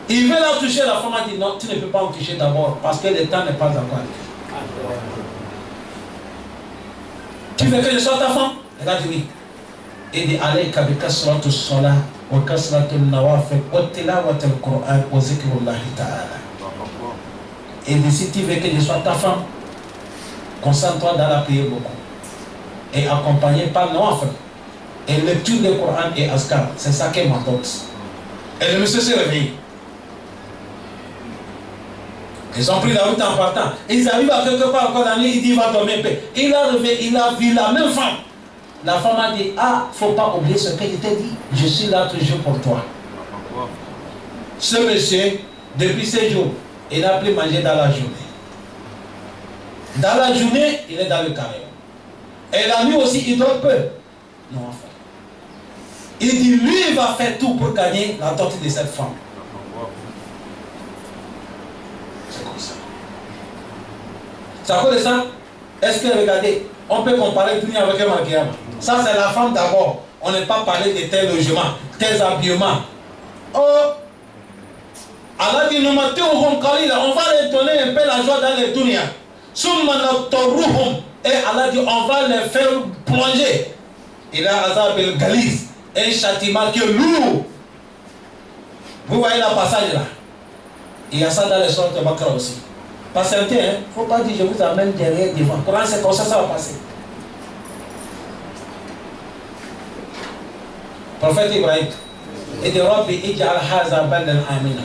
Il veut la toucher, la femme a dit non, tu ne peux pas me toucher d'abord parce que le temps n'est pas encore arrivé. Tu veux que je sois ta femme? Elle a dit oui. Il dit alayka bi kasratu salat wa kasratu nawafil wa tilawati al-Qur'an wa zikrullahi ta'ala. Il dit si tu veux que je sois ta femme, concentre-toi dans la prière beaucoup et accompagné par nawafil. Et lecture du Coran et Azkar, c'est ça qui est ma dot. Et le monsieur s'est réveillé. Ils ont pris la route en partant. Ils arrivent à quelque part encore dans la nuit, il dit il va dormir un peu. Il a rêvé, il a vu la même femme. La femme a dit ah, faut pas oublier ce que je t'ai dit. Je suis là toujours pour toi. Ce monsieur, depuis ces jours, il n'a plus mangé dans la journée. Dans la journée, il est dans le carré. Et la nuit aussi, il dort peu. Non, enfin. Il dit, lui, il va faire tout pour gagner la dot de cette femme. C'est comme ça. C'est à cause de ça. Est-ce que, regardez, on peut comparer tout avec un mariage. Ça, c'est la femme d'abord. On n'est pas parlé de tel logement, tel habillement. Oh, Allah dit, on va leur donner un peu la joie dans les dunya. Et Allah dit, on va les faire plonger. Il a azab el galis, un châtiment qui est lourd. Vous voyez le passage là. Il y a ça dans les sourates de Bakra aussi. Patientez, il ne faut pas dire je vous amène derrière devant. Comment c'est comme ça, ça va passer. Prophète Ibrahim, il dit Rabbi ij'al haza baldan amina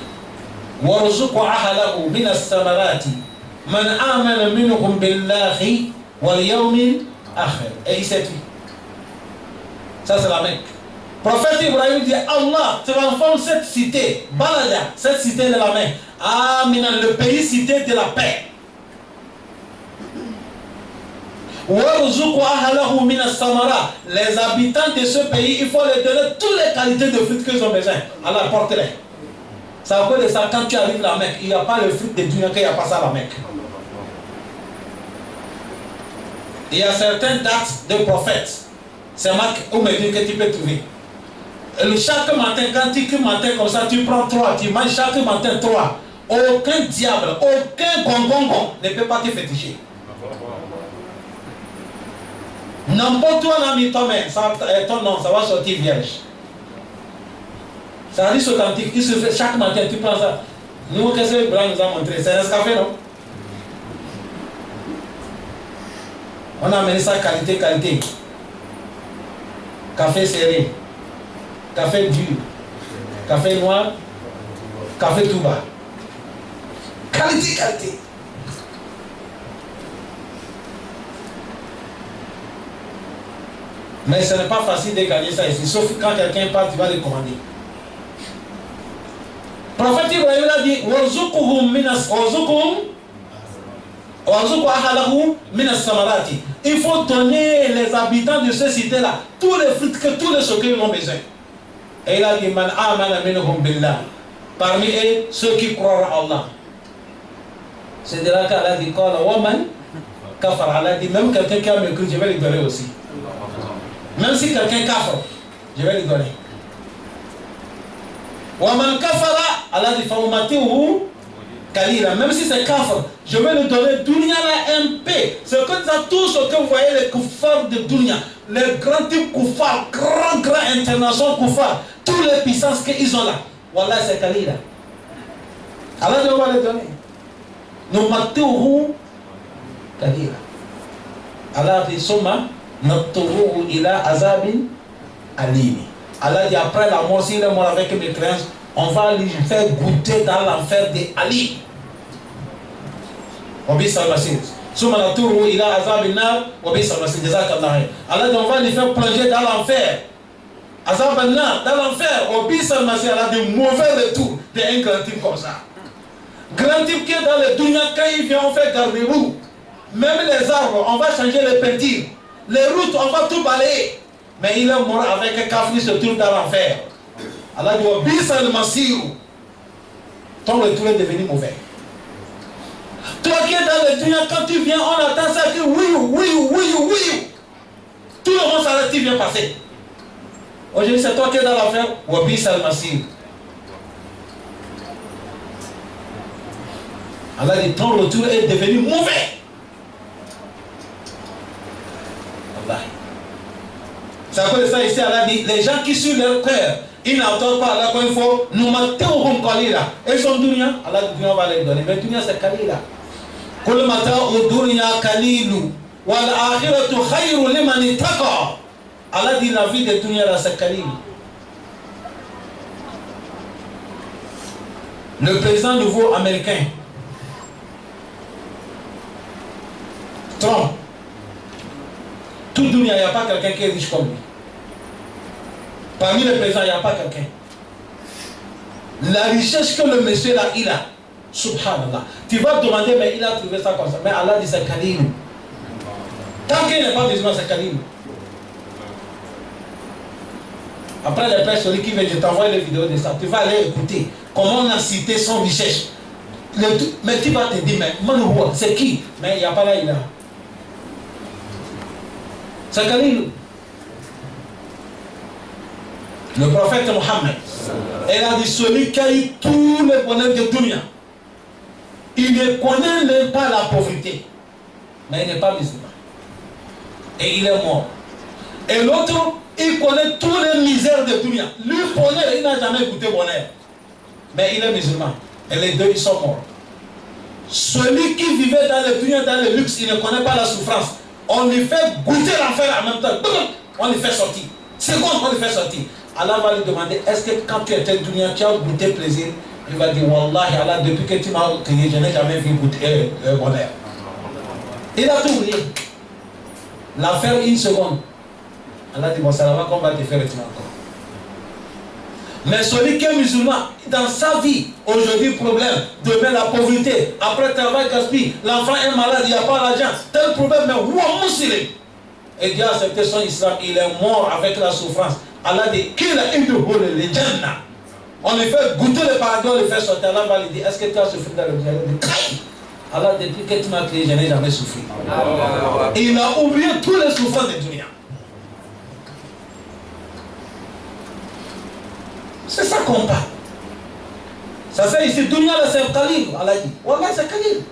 warzuq ahlahu min as-samarati man amana minhum billahi wal yawmil akhir. Et il s'est tué. Ça c'est la Mecque. Prophète Ibrahim dit Allah transforme cette cité, Balada, cette cité de la Mecque, Amina, le pays cité de la paix. Les habitants de ce pays, il faut leur donner toutes les qualités de fruits qu'ils ont besoin. Allah porte-les. Ça veut dire ça, quand tu arrives à la Mecque, il n'y a pas le fruit de Dieu, qu'il n'y a pas ça à la Mecque. Il y a certaines dates de prophètes. C'est Marc ou Médine que tu peux trouver. Chaque matin, quand tu matin comme ça, tu prends 3, tu manges chaque matin 3. Aucun diable, aucun gongongon ne peut pas te féticher. N'importe où on a mis ton nom, ça va sortir vierge. Ça dit authentique, il se fait chaque matin, tu prends ça. Nous, qu'est-ce que Ibrahim nous a montré? C'est un café, non? On a amené ça qualité. Café serré, café dur, café noir, café tout bas. Qualité. Mais ce n'est pas facile de gagner ça ici, sauf quand quelqu'un part, tu vas le commander. Le prophète Ibrahim a dit il faut donner les habitants de cette cité-là tous les fruits que tous les ceux qui ont besoin. Et il a dit Man amana minhum billah. Parmi eux, ceux qui croient à Allah. C'est de là qu'Allah dit Waman kafar. Allah dit même quelqu'un qui a mécru, je vais lui donner aussi. Même si quelqu'un kafar, je vais lui donner. Waman kafara, Allah dit Faumatihu kalila. Même si c'est kafar, je vais lui donner dunya la MP. C'est comme ça, tout ce que vous voyez, les koufars de dunya, les grands types koufars, grands internationaux koufars, toutes les puissances qu'ils ont là, wallah c'est kalila. Allah dit on va les donner. Nous matouhu kalila. Allah dit Soma natouhu ila azabin alimi. Allah dit après la mort, s'il est mort avec mes créances, on va lui faire goûter dans l'enfer de Ali. Allah dit on va lui faire plonger dans l'enfer. Azab al-nar, dans l'enfer. Allah a des mauvais retours d'un grand type comme ça. Grand type qui est dans le dunya, quand il vient, on fait garder-vous. Même les arbres, on va changer les peintures. Les routes, on va tout balayer. Mais il est mort avec un kafri, se trouve dans l'enfer. Allah dit Bis al-Masir. Ton retour est devenu mauvais. Toi qui es dans le dunya, quand tu viens, on attend ça que oui. Tout le monde s'arrête, tu viens passer. Aujourd'hui, c'est toi qui es dans l'enfer. Bis al-Masir. Allah dit ton retour est devenu mauvais. Allah. C'est à cause de ça ici, Allah dit, les gens qui suivent leur cœur, ils n'entendent pas Allah quand il faut, nous matouhum kalila. Et son dunya, Allah dit, on va les donner. Mais dunya c'est kalila. Kul mata'u dunya kalilu. Wal akhiratu khayru liman ittaqa. Allah dit, la vie de dunya là c'est kalil. Le président nouveau américain, Trump, tout le monde, il n'y a pas quelqu'un qui est riche comme lui. Parmi les présidents, il n'y a pas quelqu'un. La richesse que le monsieur là, il a, subhanallah. Tu vas te demander, mais il a trouvé ça comme ça. Mais Allah dit c'est Kalim. Tant qu'il n'est pas musulman, c'est Kalim. Après les prêches, celui qui veut, je t'envoie les vidéos de ça. Tu vas aller écouter comment on a cité son richesse. Mais tu vas te dire, mais Manouwa, c'est qui? Mais il n'y a pas là, il a. C'est Khalil. Le prophète Mohammed, il a dit celui qui a eu tous les bonheurs de dunya, il ne connaît même pas la pauvreté, mais il n'est pas musulman. Et il est mort. Et l'autre, il connaît tous les misères de dunya. Lui, bonheur, il n'a jamais goûté bonheur. Mais il est musulman. Et les deux, ils sont morts. Celui qui vivait dans le dunya, dans le luxe, il ne connaît pas la souffrance. On lui fait goûter l'enfer en même temps. On lui fait sortir. Seconde, on lui fait sortir. Allah va lui demander, est-ce que quand tu étais dunya, tu as goûté plaisir? Il va dire, Wallahi, Allah, depuis que tu m'as créé, je n'ai jamais vu goûter bonheur. Il a tout oublié. L'affaire, une seconde. Allah dit, bon, ça va qu'on va te faire retirer encore. Mais celui qui est musulman, dans sa vie, aujourd'hui problème, demain la pauvreté, après travail gaspille, l'enfant est malade, il n'y a pas l'argent, tel problème, mais ouah, musulman. Et Dieu a accepté son islam, il est mort avec la souffrance. Allah dit, qu'il a eu de boule, les jannah. On lui fait goûter le paradis, on lui fait sortir. Allah va lui dire, est-ce que tu as souffert dans le diable? Allah, depuis que tu m'as créé, je n'ai jamais souffert. Et il a oublié tous les souffrances de dunya. C'est ça qu'on parle. Ça c'est ici, dunya là c'est Khalil, Allah dit. Wallah c'est Khalil.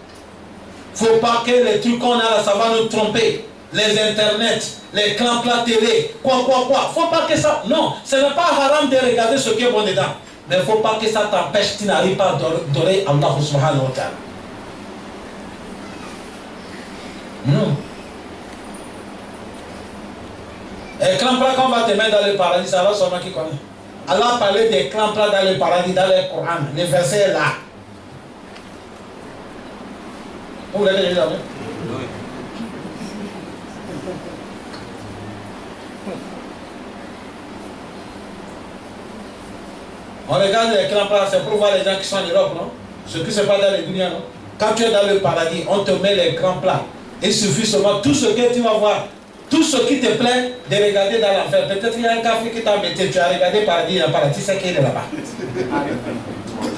Faut pas que les trucs qu'on a là, ça va nous tromper. Les internets, les clans plats télé, quoi. Faut pas que ça. Non, ce n'est pas haram de regarder ce qui est bon dedans. Mais il ne faut pas que ça t'empêche, tu n'arrives pas à adorer Allah subhanahu wa ta'ala. Non. Et clan plat qu'on va te mettre dans le paradis, ça va seulement qui connaît. Allah parlait des clans plats dans le paradis, dans le Coran. Le verset est là. Vous l'avez déjà vu? On regarde l'écran plat, c'est pour voir les gens qui sont en Europe, non? Ce qui se passe dans les dunyas, non? Quand tu es dans le paradis, on te met l'écran plat. Il suffit seulement tout ce que tu vas voir, tout ce qui te plaît, de regarder dans l'enfer. Peut-être qu'il y a un café qui t'a mis, tu as regardé le paradis, il y a un paradis, c'est qu'il est là-bas.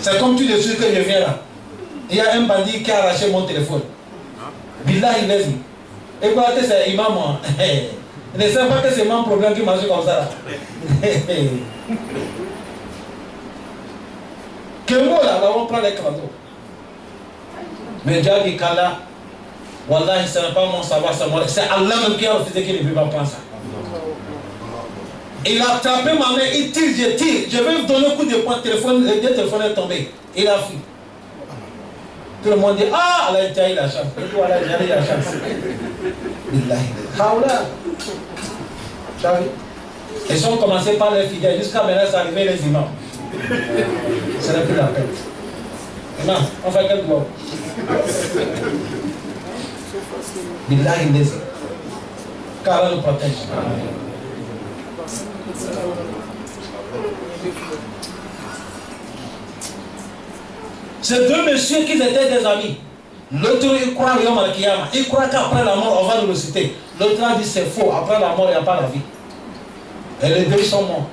C'est comme tu le sais que je viens là. Il y a un bandit qui a arraché mon téléphone. Billah, il est dit. Et quoi, c'est imam, moi. Il ne sait pas que c'est mon problème qui marche comme ça. Que moi là, on prend les crânes. Mais Dieu dit qu'Allah, Wallah, ce n'est pas mon savoir, c'est Allah même qui a refusé qu'il ne peut pas prendre ça. Il a attrapé ma main, il tire, je tire. Je vais lui donner un coup de poing, le téléphone est tombé. Il a fui. Tout le monde dit, ah, Allah a eu la chance. Et toi, Allah a eu la chance. Haoula. Ils ont commencé par les fidèles, jusqu'à maintenant, c'est arrivé les imams. Ce n'est plus la peine. Imam, on fait quel droit? Billah, il les aime. Car Allah nous protège. Ces deux messieurs qui étaient des amis, l'autre il croit Yom al-Kiyama, il croit qu'après la mort on va nous le citer. L'autre a dit c'est faux, après la mort il n'y a pas la vie. Et les deux sont morts.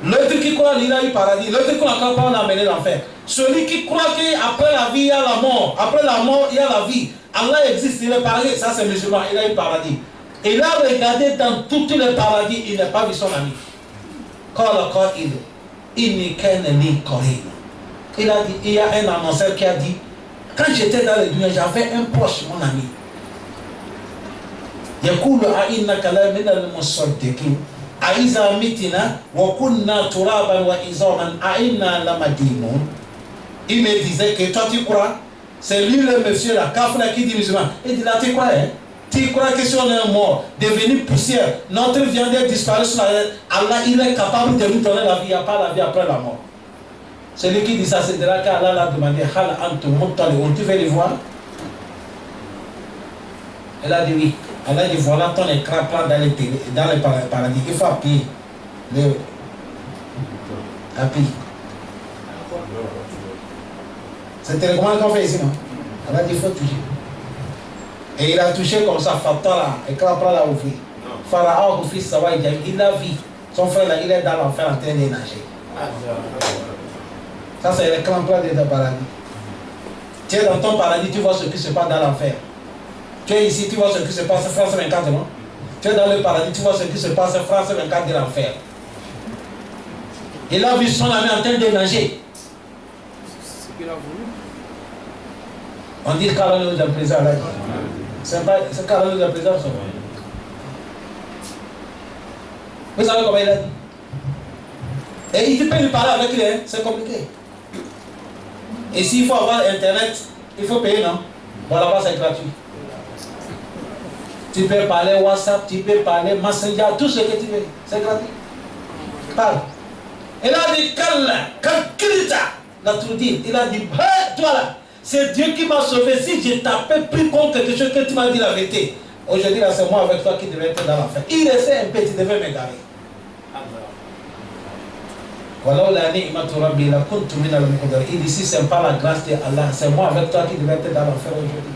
L'autre qui croit qu'il a eu paradis, l'autre qui croit qu'on a amené l'enfer. Celui qui croit qu'après la vie il y a la mort, après la mort il y a la vie. Allah existe, il est paradis, ça c'est musulman, il a eu paradis. Il a regardé dans tous les paradis, il n'a pas vu son ami. Il a dit, il y a un annonceur qui a dit, quand j'étais dans le dunya, j'avais un proche, mon ami. يقول أئنك لمن المصدقين أإذا متنا وكنا ترابا وعظاما أئنا لمدينون. Il me disait que toi tu crois, c'est lui le monsieur là, Kafra qui dit musulman. Il dit là tu crois, hein? Tu crois que si on est mort, devenu poussière, notre viande disparaît sur la terre, Allah il est capable de nous donner la vie, il n'y a pas la vie après la mort. Celui qui dit ça, c'est de là qu'Allah l'a demandé, Hal antum muttali'un, tu veux les voir? Elle a dit oui. Elle a dit voilà ton écran plat dans le paradis. Il faut appuyer. Appuie. C'est télécommande qu'on fait ici, non? Elle a dit il faut toucher. Et il a touché comme ça, Fatala, écran plat l'a ouvert. Pharaon, au fils, ça va, il l'a vu. Son frère là, il est dans l'enfer en train de nager. Ça, c'est l'écran plat de ton paradis. Tu es dans ton paradis, tu vois ce qui se passe dans l'enfer. Tu es ici, tu vois ce qui se passe, France 24, non? Tu es dans le paradis, tu vois ce qui se passe, France 24 de l'enfer. Il a vu son ami en train de nager. On dit qu'Allah nous a présent là. C'est qu'Allah nous a présent, ça. Vous savez comment il a dit? Et il peut lui parler avec lui, hein? C'est compliqué. Et s'il faut avoir internet, il faut payer, non? Bon, là-bas c'est gratuit. Tu peux parler WhatsApp, tu peux parler Messenger, tout ce que tu veux, c'est gratuit. Parle. Il a dit, il a dit, toi là, c'est Dieu qui m'a sauvé. Si je t'avais pris contre quelque chose que tu m'as dit la vérité, aujourd'hui là c'est moi avec toi qui devais être dans l'enfer. Il essaie un peu, tu devais m'égarer. Il dit si ce n'est pas la grâce de Allah, c'est moi avec toi qui devais être dans l'enfer aujourd'hui.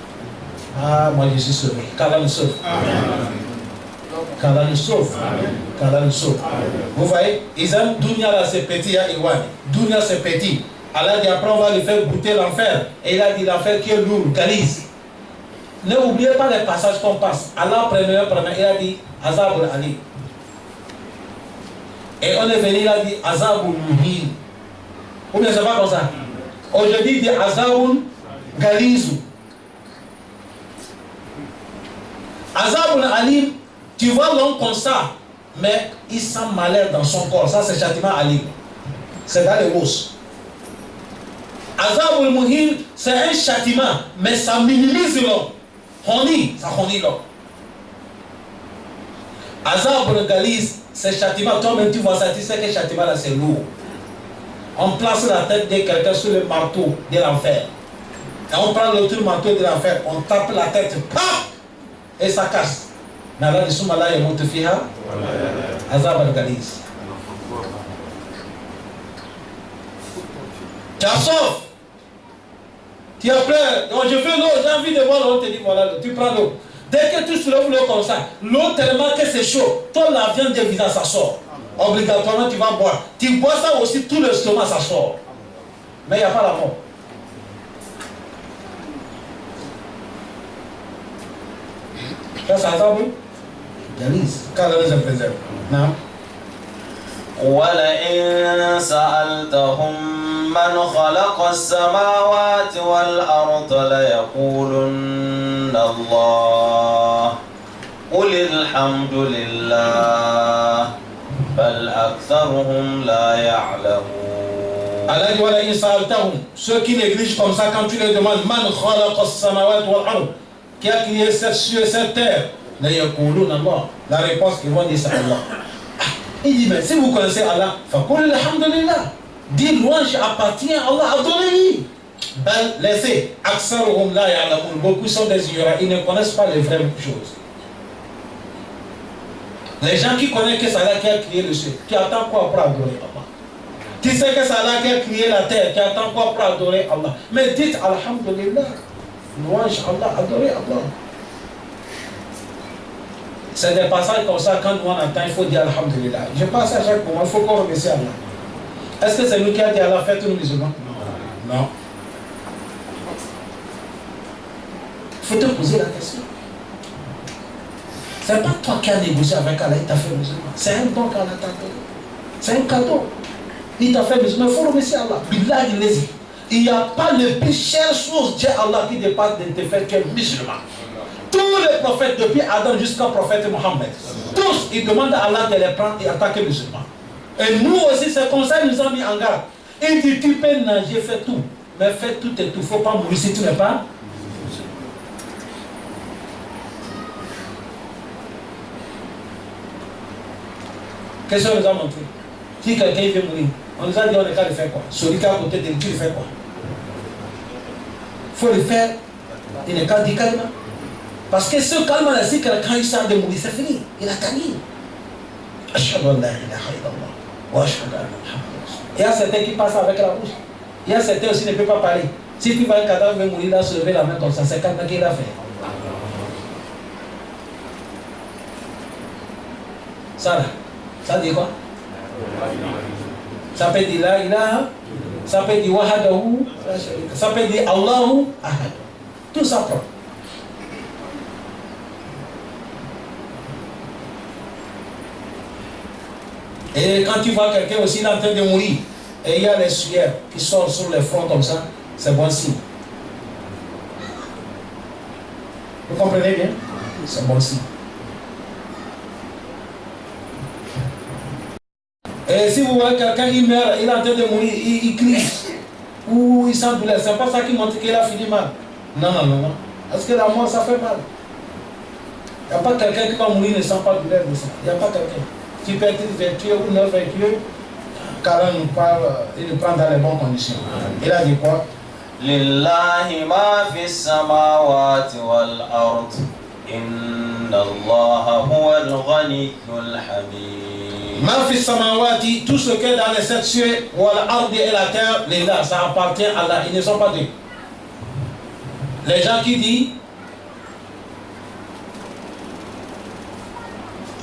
Ah, moi je suis sauvé. Qu'Allah nous sauve. Qu'Allah nous sauve. Qu'Allah nous sauve. Vous voyez, ils aiment Dunya là, c'est petit, ya Iwan. Dunya c'est petit. Allah dit après on va lui faire goûter l'enfer. Et il a dit l'enfer qui est lourd, galise. N'oubliez pas les passages qu'on passe. Allah premier, il a dit Azabul Ali. Et on est venu, il a dit Azabul Muhin. Ou bien c'est pas comme ça. Aujourd'hui il dit Azabul Galizu. Azabul Alim, tu vois l'homme comme ça, mais il sent malheur dans son corps. Ça c'est châtiment Alim. C'est dans les os. Azabul Muhin, c'est un châtiment, mais ça minimise l'homme. Ça honit l'homme. Azabul Galiz, c'est châtiment. Toi-même tu vois ça, tu sais que châtiment là c'est lourd. On place la tête de quelqu'un sur le marteau de l'enfer. Et on prend l'autre marteau de l'enfer, on tape la tête, paf, et ça casse. Mais Allah dit Summa la yamutu fiha azab al-ghaliz. Tu as soif. Tu as peur. Donc je veux l'eau, j'ai envie de boire l'eau. On te dit voilà l'eau. Tu prends l'eau. Dès que tu soulèves l'eau comme ça, l'eau tellement que c'est chaud, toi la viande du visage ça sort. Obligatoirement tu vas boire. Tu bois ça aussi, tout le stomac ça sort. Mais il n'y a pas la mort. Ça c'est azab. Ghaliz. Qu'Allah nous en préserve. Non. ولئن سألتهم من خلق السماوات والأرض ليقولن الله قل الحمد لله بل أكثرهم لا يعلمون. Allah dit ولئن سألتهم, ceux qui négligent comme ça quand tu les demandes من خلق السماوات والأرض, qui a créé cette cieux et cette terre, ليقولون الله, la réponse qu'ils vont dire c'est Allah. Il dit, mais si vous connaissez Allah, فَقُلِ الْحَمْدُ لِلَّهِ, dis louange appartient à Allah, adorez-lui. Ben, laissez, أَكْثَرُهُمْ لَا يَعْلَمُونَ, beaucoup sont des ignorants, ils ne connaissent pas les vraies choses. Les gens qui connaissent que c'est Allah qui a créé le ciel, tu attends quoi pour adorer Allah? Tu sais que c'est Allah qui a créé la terre, tu attends quoi pour adorer Allah? Mais dites Alhamdulillah, louange Allah, adorez Allah. C'est des passages comme ça, quand nous on entend, il faut dire Alhamdulillah. Je pense à chaque moment, il faut qu'on remercie Allah. Est-ce que c'est nous qui a dit Allah, faites-nous musulmans? Non. Il faut te poser la question. C'est pas toi qui as négocié avec Allah, il t'a fait musulman. C'est un don qu'Allah t'a donné. C'est un cadeau. Il t'a fait musulman, il faut remercier Allah. Billah, il n'y a pas le plus chère chose, Dieu Allah, qui dépasse de te faire que musulman. Tous les prophètes, depuis Adam jusqu'au prophète Mohammed, tous, ils demandent à Allah de les prendre et attaquer les musulmans. Et nous aussi, c'est comme ça qu'ils nous ont mis en garde. Il dit, tu peux nager, fais tout. Mais fais tout et tout. Il ne faut pas mourir si tu n'es pas. Qu'est-ce qu'on nous a montré? Si quelqu'un veut mourir, on nous a dit, on est qu'à le faire quoi? Celui qui est à côté de lui, tu le fais quoi? Il faut le faire. Il n'est qu'à dire calme. Parce que ce calme-là, si quelqu'un il sent de mourir, c'est fini. Il a gagné. Ashhadu an la ilaha illallah wa ashhadu anna Muhammadan rasulullah. Il y a certains qui passent avec la bouche. Il y a certains aussi qui ne peuvent pas parler. Si tu vois un cadavre mourir, il a se lever la main comme ça, c'est quelqu'un qui l'a fait. Ça là, ça dit quoi? Ça peut dire la ilaha, ça peut dire wahadahu, ça peut dire Allahu ahad. Tout ça prend. Et quand tu vois quelqu'un aussi en train de mourir, et il y a les sueurs qui sortent sur les fronts comme ça, c'est bon signe. Vous comprenez bien? C'est bon signe. Et si vous voyez quelqu'un, il meurt, il est en train de mourir, il crie, ou il sent douleur, c'est pas ça qui montre qu'il a fini mal. Non, non, non, non. Parce que la mort, ça fait mal. Il n'y a pas quelqu'un qui va mourir, ne sent pas douleur de ça. Il n'y a pas quelqu'un. Tu peux être vertueux ou non vertueux, car il nous prend dans les bonnes conditions. Il a dit quoi? Lillahi ma fi samawati wal ard. Inna Allah huwa al-ghaniyyul hamid. Ma fi samawati, tout ce qui est dans les sept cieux, wal ard et la terre, lillah, ça appartient à Allah. Ils ne sont pas deux. Les gens qui disent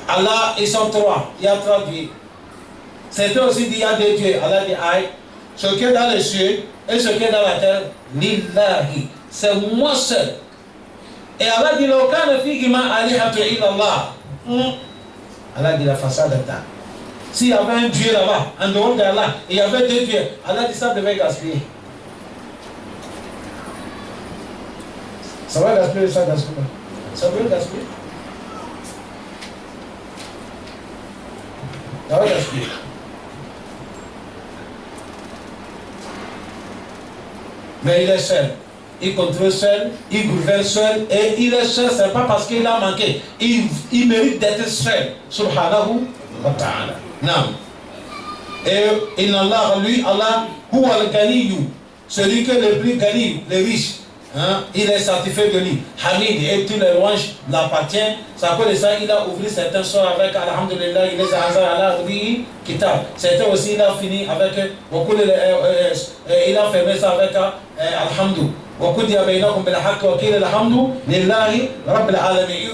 Allah, ils sont trois. Il y a trois dieux. Certains aussi disent il y a deux dieux. Allah dit aïe. Ce qui est dans les cieux et ce qui est dans la terre, lillahi. C'est moi seul. Et Allah dit l'aucun figima alihatu illallah. Allah dit la façade est là. S'il y avait un dieu là-bas, en dehors d'Allah, et il y avait deux dieux, Allah dit ça devait gaspiller. Ça va gaspiller, ça gaspille. Ça veut gaspiller. Ça va gaspiller. Mais il est seul. Il contrôle seul, il gouverne seul, et il est seul, c'est pas parce qu'il a manqué. Il mérite d'être seul. Subhanahu wa ta'ala. Non. Et inna Allah, lui, Allah, huwa al-ganiyyu, celui qui est le plus gani, le riche. Hein? Il est certifié de lui. Hamid et tous les louanges l'appartiennent. C'est à cause de ça il a ouvert certains soirs avec Alhamdulillah, il les a Allah Kitab. Certains aussi il a fini avec il a fermé ça avec Alhamdou. Beaucoup disent il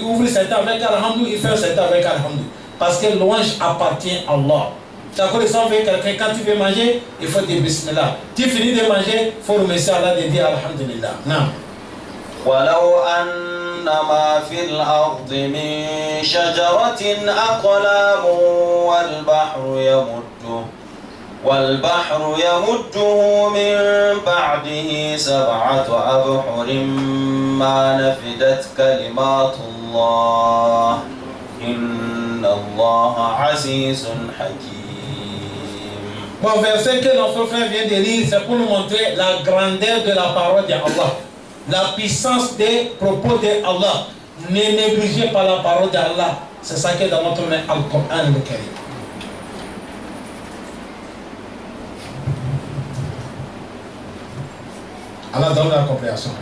ouvre certains avec Alhamdou, il fait certains avec Alhamdou. Parce que louange appartient à Allah. C'est à cause de ça, quelqu'un, quand tu veux manger, il faut dire Bismillah. Tu finis de manger, il faut remercier Allah de dire Alhamdulillah. Non. ولو أن ما في الأرض من شجرة أقلام والبحر يمده من بعده 7 أبحر ما نفدت كلمات الله إن الله عزيز حكيم. Bon, verset que notre frère vient de lire, c'est pour nous montrer la grandeur de la parole d'Allah, la puissance des propos d'Allah. Ne négligez pas la parole d'Allah. C'est ça qui est dans notre main, Al-Qur'an le Karim. Allah donne la compréhension.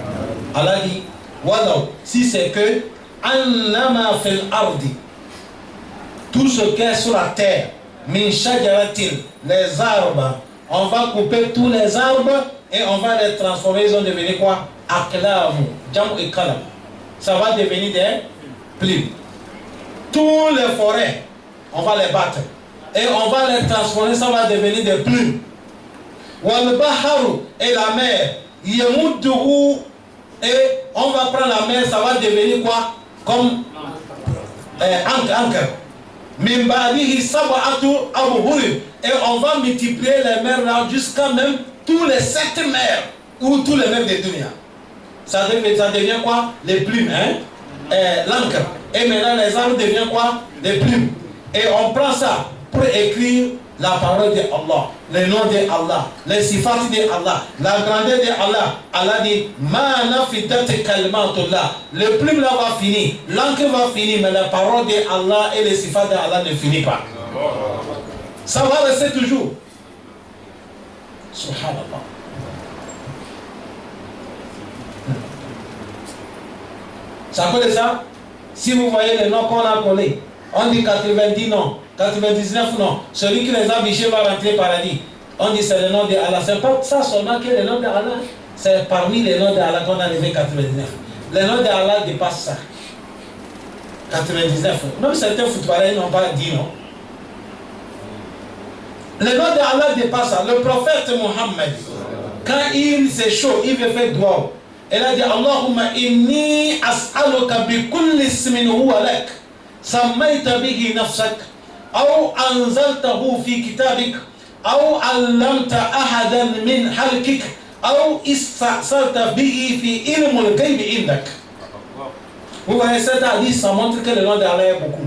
Allah dit, Walaw, si c'est que Annama fil ardi, tout ce qui est sur la terre, min shajaratin, les arbres, on va couper tous les arbres et on va les transformer, ils vont devenir quoi? Aklamu, jam et kalam. Ça va devenir des plumes. Tous les forêts, on va les battre et on va les transformer, ça va devenir des plumes. Wal baharu, et la mer, yamudduhu, et on va prendre la mer, ça va devenir quoi? Comme anchor. Mimbadihi sab'atu abhurin, et on va multiplier les mers là jusqu'à même tous les 7 mers ou tous les mers des dunya. Ça devient quoi? Les plumes, hein? L'encre. Et maintenant les arbres deviennent quoi? Des plumes. Et on prend ça pour écrire la parole de Allah, le nom de Allah, les sifat de Allah, la grandeur de Allah. Allah dit, ma nafidat kalimatullah. Le plume là va finir, l'encre va finir, mais la parole de Allah et les sifat de Allah ne finissent pas. Ça va rester toujours. Subhanallah. Ça peut ça? Si vous voyez les noms qu'on a collés, on dit 90 noms, 99 noms. Celui qui les a bichés va rentrer au paradis. On dit c'est le nom de Allah. C'est pas ça seulement que le nom de Allah. C'est parmi les noms de Allah qu'on a levé 99. Les noms de Allah dépassent ça. 99. Même certains footballeurs n'ont pas dit non. Le nom de Allah dépasse ça. Le prophète Mohammed, quand il c'est chaud, il veut faire doigt. Elle a dit Allahumma inni as'aluka bi kulli ismin huwa lak sammayta bihi nafsak aw anzaltahu fi kitabik aw 'allamta ahadan min halkik aw ista'salta bihi fi ilmul ghayb indak. Vous voyez cet hadith, ça montre que le nom d'Allah est beaucoup.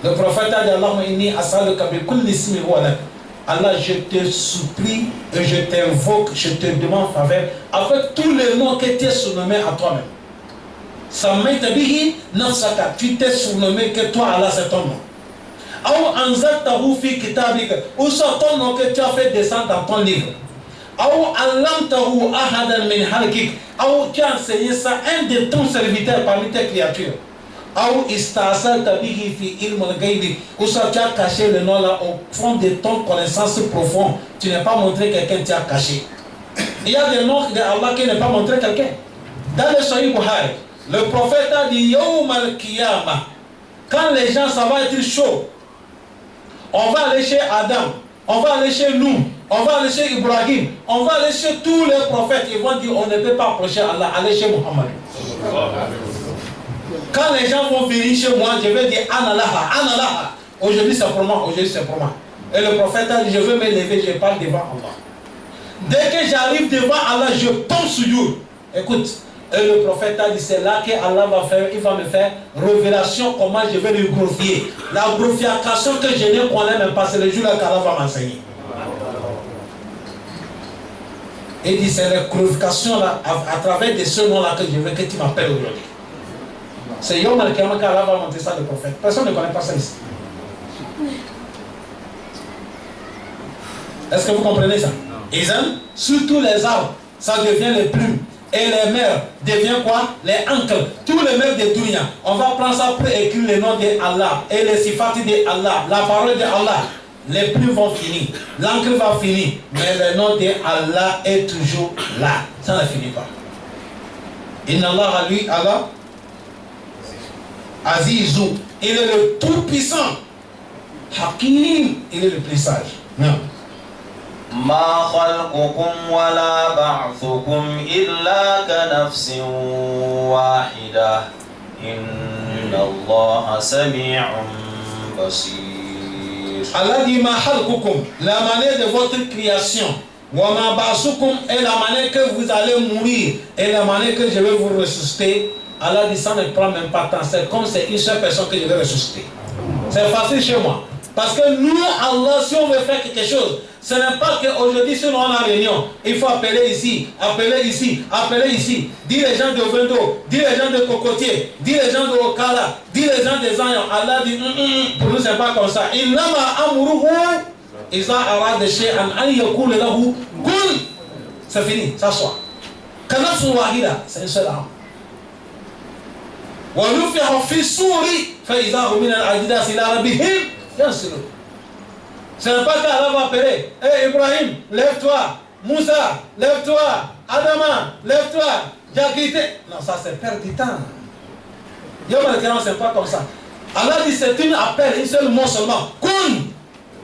Le prophète a dit Allahumma inni as'aluka bi kulli ismin huwa lak. Allah, je te supplie et je t'invoque, je te demande faveur avec tous les noms que tu es surnommé à toi-même. Sammaytabihi nafsaka, tu t'es surnommé que toi, Allah, c'est ton nom. Aou anzaltahu fi kitabik, ou soit ton nom que tu as fait descendre dans ton livre. Aou allamtahu ahadan min halkik, ou tu as enseigné ça à un de ton serviteur parmi tes créatures. Ou istasal bihi fi ilmul ghaibi, ou soit tu as caché le nom là au fond de ton connaissance profonde. Tu n'as pas montré quelqu'un, tu as caché. Il y a des noms d'Allah qui n'est pas montré quelqu'un. Dans le Sahih Bukhari, le prophète a dit Yawm al-Qiyamah, quand les gens ça va être chaud, on va aller chez Adam, on va aller chez nous, on va aller chez Ibrahim, on va aller chez tous les prophètes. Ils vont dire on ne peut pas approcher Allah, allez chez Muhammad. Quand les gens vont venir chez moi, je vais dire Analaha, Analaha. Aujourd'hui c'est pour moi, aujourd'hui c'est pour moi. Et le prophète a dit je veux me lever, je parle devant Allah. Dès que j'arrive devant Allah, je tombe sur Dieu. Écoute, et le prophète a dit c'est là que Allah va faire, il va me faire révélation comment je vais le glorifier. La glorification que je ne connais même pas, c'est le jour là qu'Allah va m'enseigner. Et il dit c'est la glorification là, à travers de ce nom là que je veux que tu m'appelles aujourd'hui. C'est Yom al-Qiyamah qu'Allah va montrer ça le prophète. Personne ne connaît pas ça ici. Est-ce que vous comprenez ça? Et surtout les arbres, ça devient les plumes. et les mères deviennent quoi? Les oncles. Tous les mères de Dunya. On va prendre ça pour écrire le nom d'Allah et les sifati d'Allah, la parole d'Allah. Les plumes vont finir, l'encre va finir, mais le nom d'Allah est toujours là. Ça ne finit pas. Inna Allah, lui, Allah, Azizou, il est le tout-puissant. Hakim, il est le plus sage. Non. ما خلقكم ولا بعثكم إلا كنفس واحدة إن الله سميع بصير. Allah dit ma khalqukum, la manière de votre création, wa ma ba'sukum, est la manière que vous allez mourir et la manière que je vais vous ressusciter. Allah dit ça ne prend même pas de temps, c'est comme c'est une seule personne que je vais ressusciter. C'est facile chez moi. Parce que nous, Allah, si on veut faire quelque chose, ce n'est pas qu'aujourd'hui, si on a une réunion, il faut appeler ici, appeler ici, appeler ici. Dis les gens de Vendo, dis les gens de Cocotier, dis les gens de Okala, dis les gens des Anyon. Allah dit, pour nous, ce n'est pas comme ça. C'est fini, ça soit. C'est une seule âme. Ce n'est pas qu'Allah va appeler. Hey Ibrahim, lève-toi. Moussa, lève-toi. Adama, lève-toi. Jagite. Non, ça c'est perdre du temps. C'est pas comme ça. Allah dit c'est une appel, un seul mot seulement. Kun.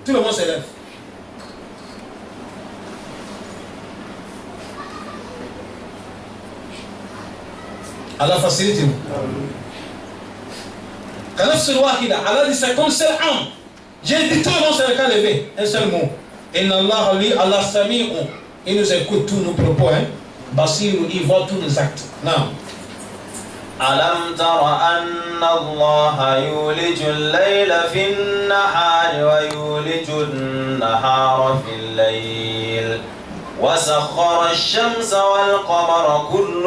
Tout le monde se lève. Allah facilite nous. Allah dit c'est comme seul âme. J'ai dit tout le monde c'est le cas levé. Un seul mot. Inna Allah li Allah sami'u. Il nous écoute tous nos propos. Basiru, il voit tous nos actes. Non. ألم تر أن الله يولج الليل في النهار ويولج النهار في الليل وسخر الشمس والقمر كل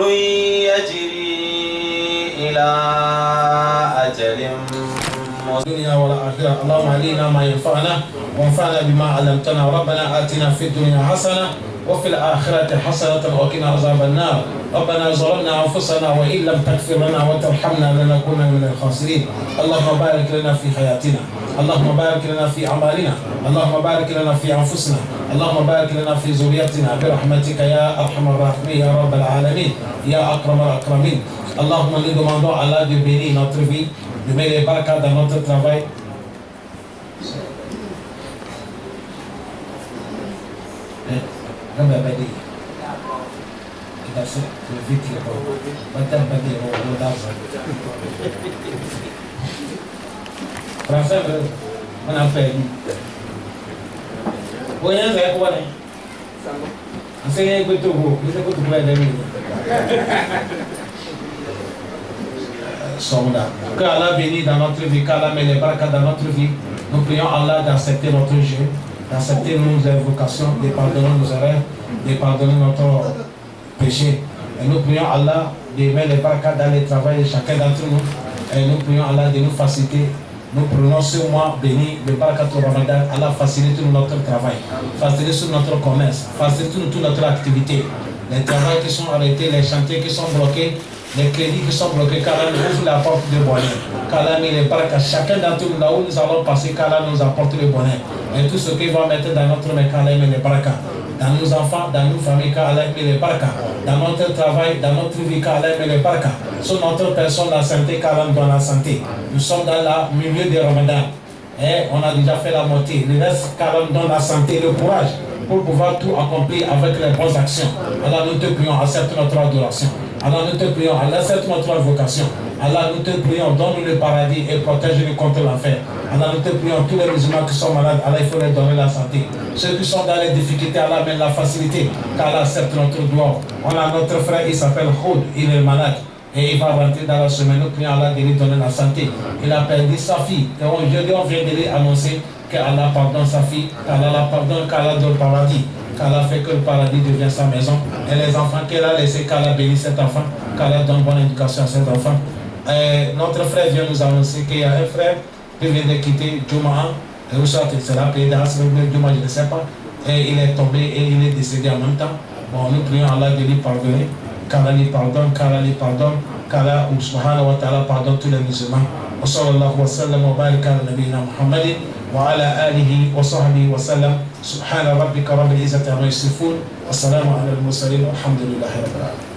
يجري إلى أجل الدنيا والآخرة اللهم علينا ما ينفعنا وانفعنا بما علمتنا ربنا آتنا في الدنيا حسنة وفي الآخرة حسنة وقنا عذاب النار ربنا ظلمنا أنفسنا وإن لم تغفر لنا وترحمنا لنكون من الخاسرين اللهم بارك لنا في حياتنا اللهم بارك لنا في أعمالنا اللهم بارك لنا في أنفسنا اللهم بارك لنا في ذريتنا برحمتك يا أرحم الراحمين يا رب العالمين يا أكرم الأكرمين اللهم nous demandons à Allah de bénir notre vie de mettre les barakas dans notre travail. Français, on a fait. Oui, c'est quoi? C'est que Allah bénisse dans notre vie, qu'Allah met les barakas dans notre vie. Nous prions Allah d'accepter notre jeu, d'accepter nos invocations, de pardonner nos erreurs, de pardonner notre péché. Et nous prions Allah de mettre les barakas dans le travail de chacun d'entre nous. Et nous prions Allah de nous faciliter. Nous prenons ce mois béni, le barakat au Ramadan. Allah facilite tout notre travail, facilite tout notre commerce, facilite toute notre activité. Les travaux qui sont arrêtés, les chantiers qui sont bloqués, les crédits qui sont bloqués, qu'Allah nous ouvre la porte de bonheur. Qu'Allah met les barakas, chacun d'entre nous, là où nous allons passer, qu'Allah nous apporte le bonheur. Et tout ce qu'il va mettre dans notre main, qu'Allah met les barakas. Dans nos enfants, dans nos familles, qu'Allah met les barakas. Dans notre travail, dans notre vie, qu'Allah met les barakas. Sur notre personne, la santé, qu'Allah nous donne la santé. Nous sommes dans le milieu de Ramadan. Et on a déjà fait la moitié. Le reste, qu'Allah nous donne la santé, le courage pour pouvoir tout accomplir avec les bonnes actions. Allah, nous te prions, accepte notre adoration. Allah, nous te prions, Allah, accepte notre invocation. Allah, nous te prions, donne-nous le paradis et protège-nous contre l'enfer. Allah, nous te prions, tous les musulmans qui sont malades, Allah, il faut leur donner la santé. Ceux qui sont dans les difficultés, Allah, mène la facilité, qu'Allah accepte notre doigt. On a notre frère, il s'appelle Khoud, il est malade. Et il va rentrer dans la semaine, nous prions Allah de lui donner la santé. Il a perdu sa fille. Et aujourd'hui, on vient de lui annoncer qu'Allah pardonne sa fille, qu'Allah la pardonne, qu'Allah donne le paradis. Qu'Allah fait que le paradis devienne sa maison. Et les enfants qu'elle a laissés, qu'Allah bénisse cet enfant, qu'Allah donne bonne éducation à cet enfant. Et notre frère vient nous annoncer qu'il y a un frère qui vient de quitter Juma'a. Et où soit c'est là, Juma'a, je ne sais pas. Et il est tombé et il est décédé en même temps. Bon, nous prions Allah de lui pardonner. qu'Allah les pardonne, qu'Allah subhanahu wa ta'ala pardonne tous les musulmans. Wa sallallahu wa sallam wa baraka ala nabiyyina Muhammadin wa ala alihi wa sahbihi wa sallam. Subhana rabbika rabbil izzati amma yasifun wa salamun ala al-mursalin walhamdulillahi rabbil alamin.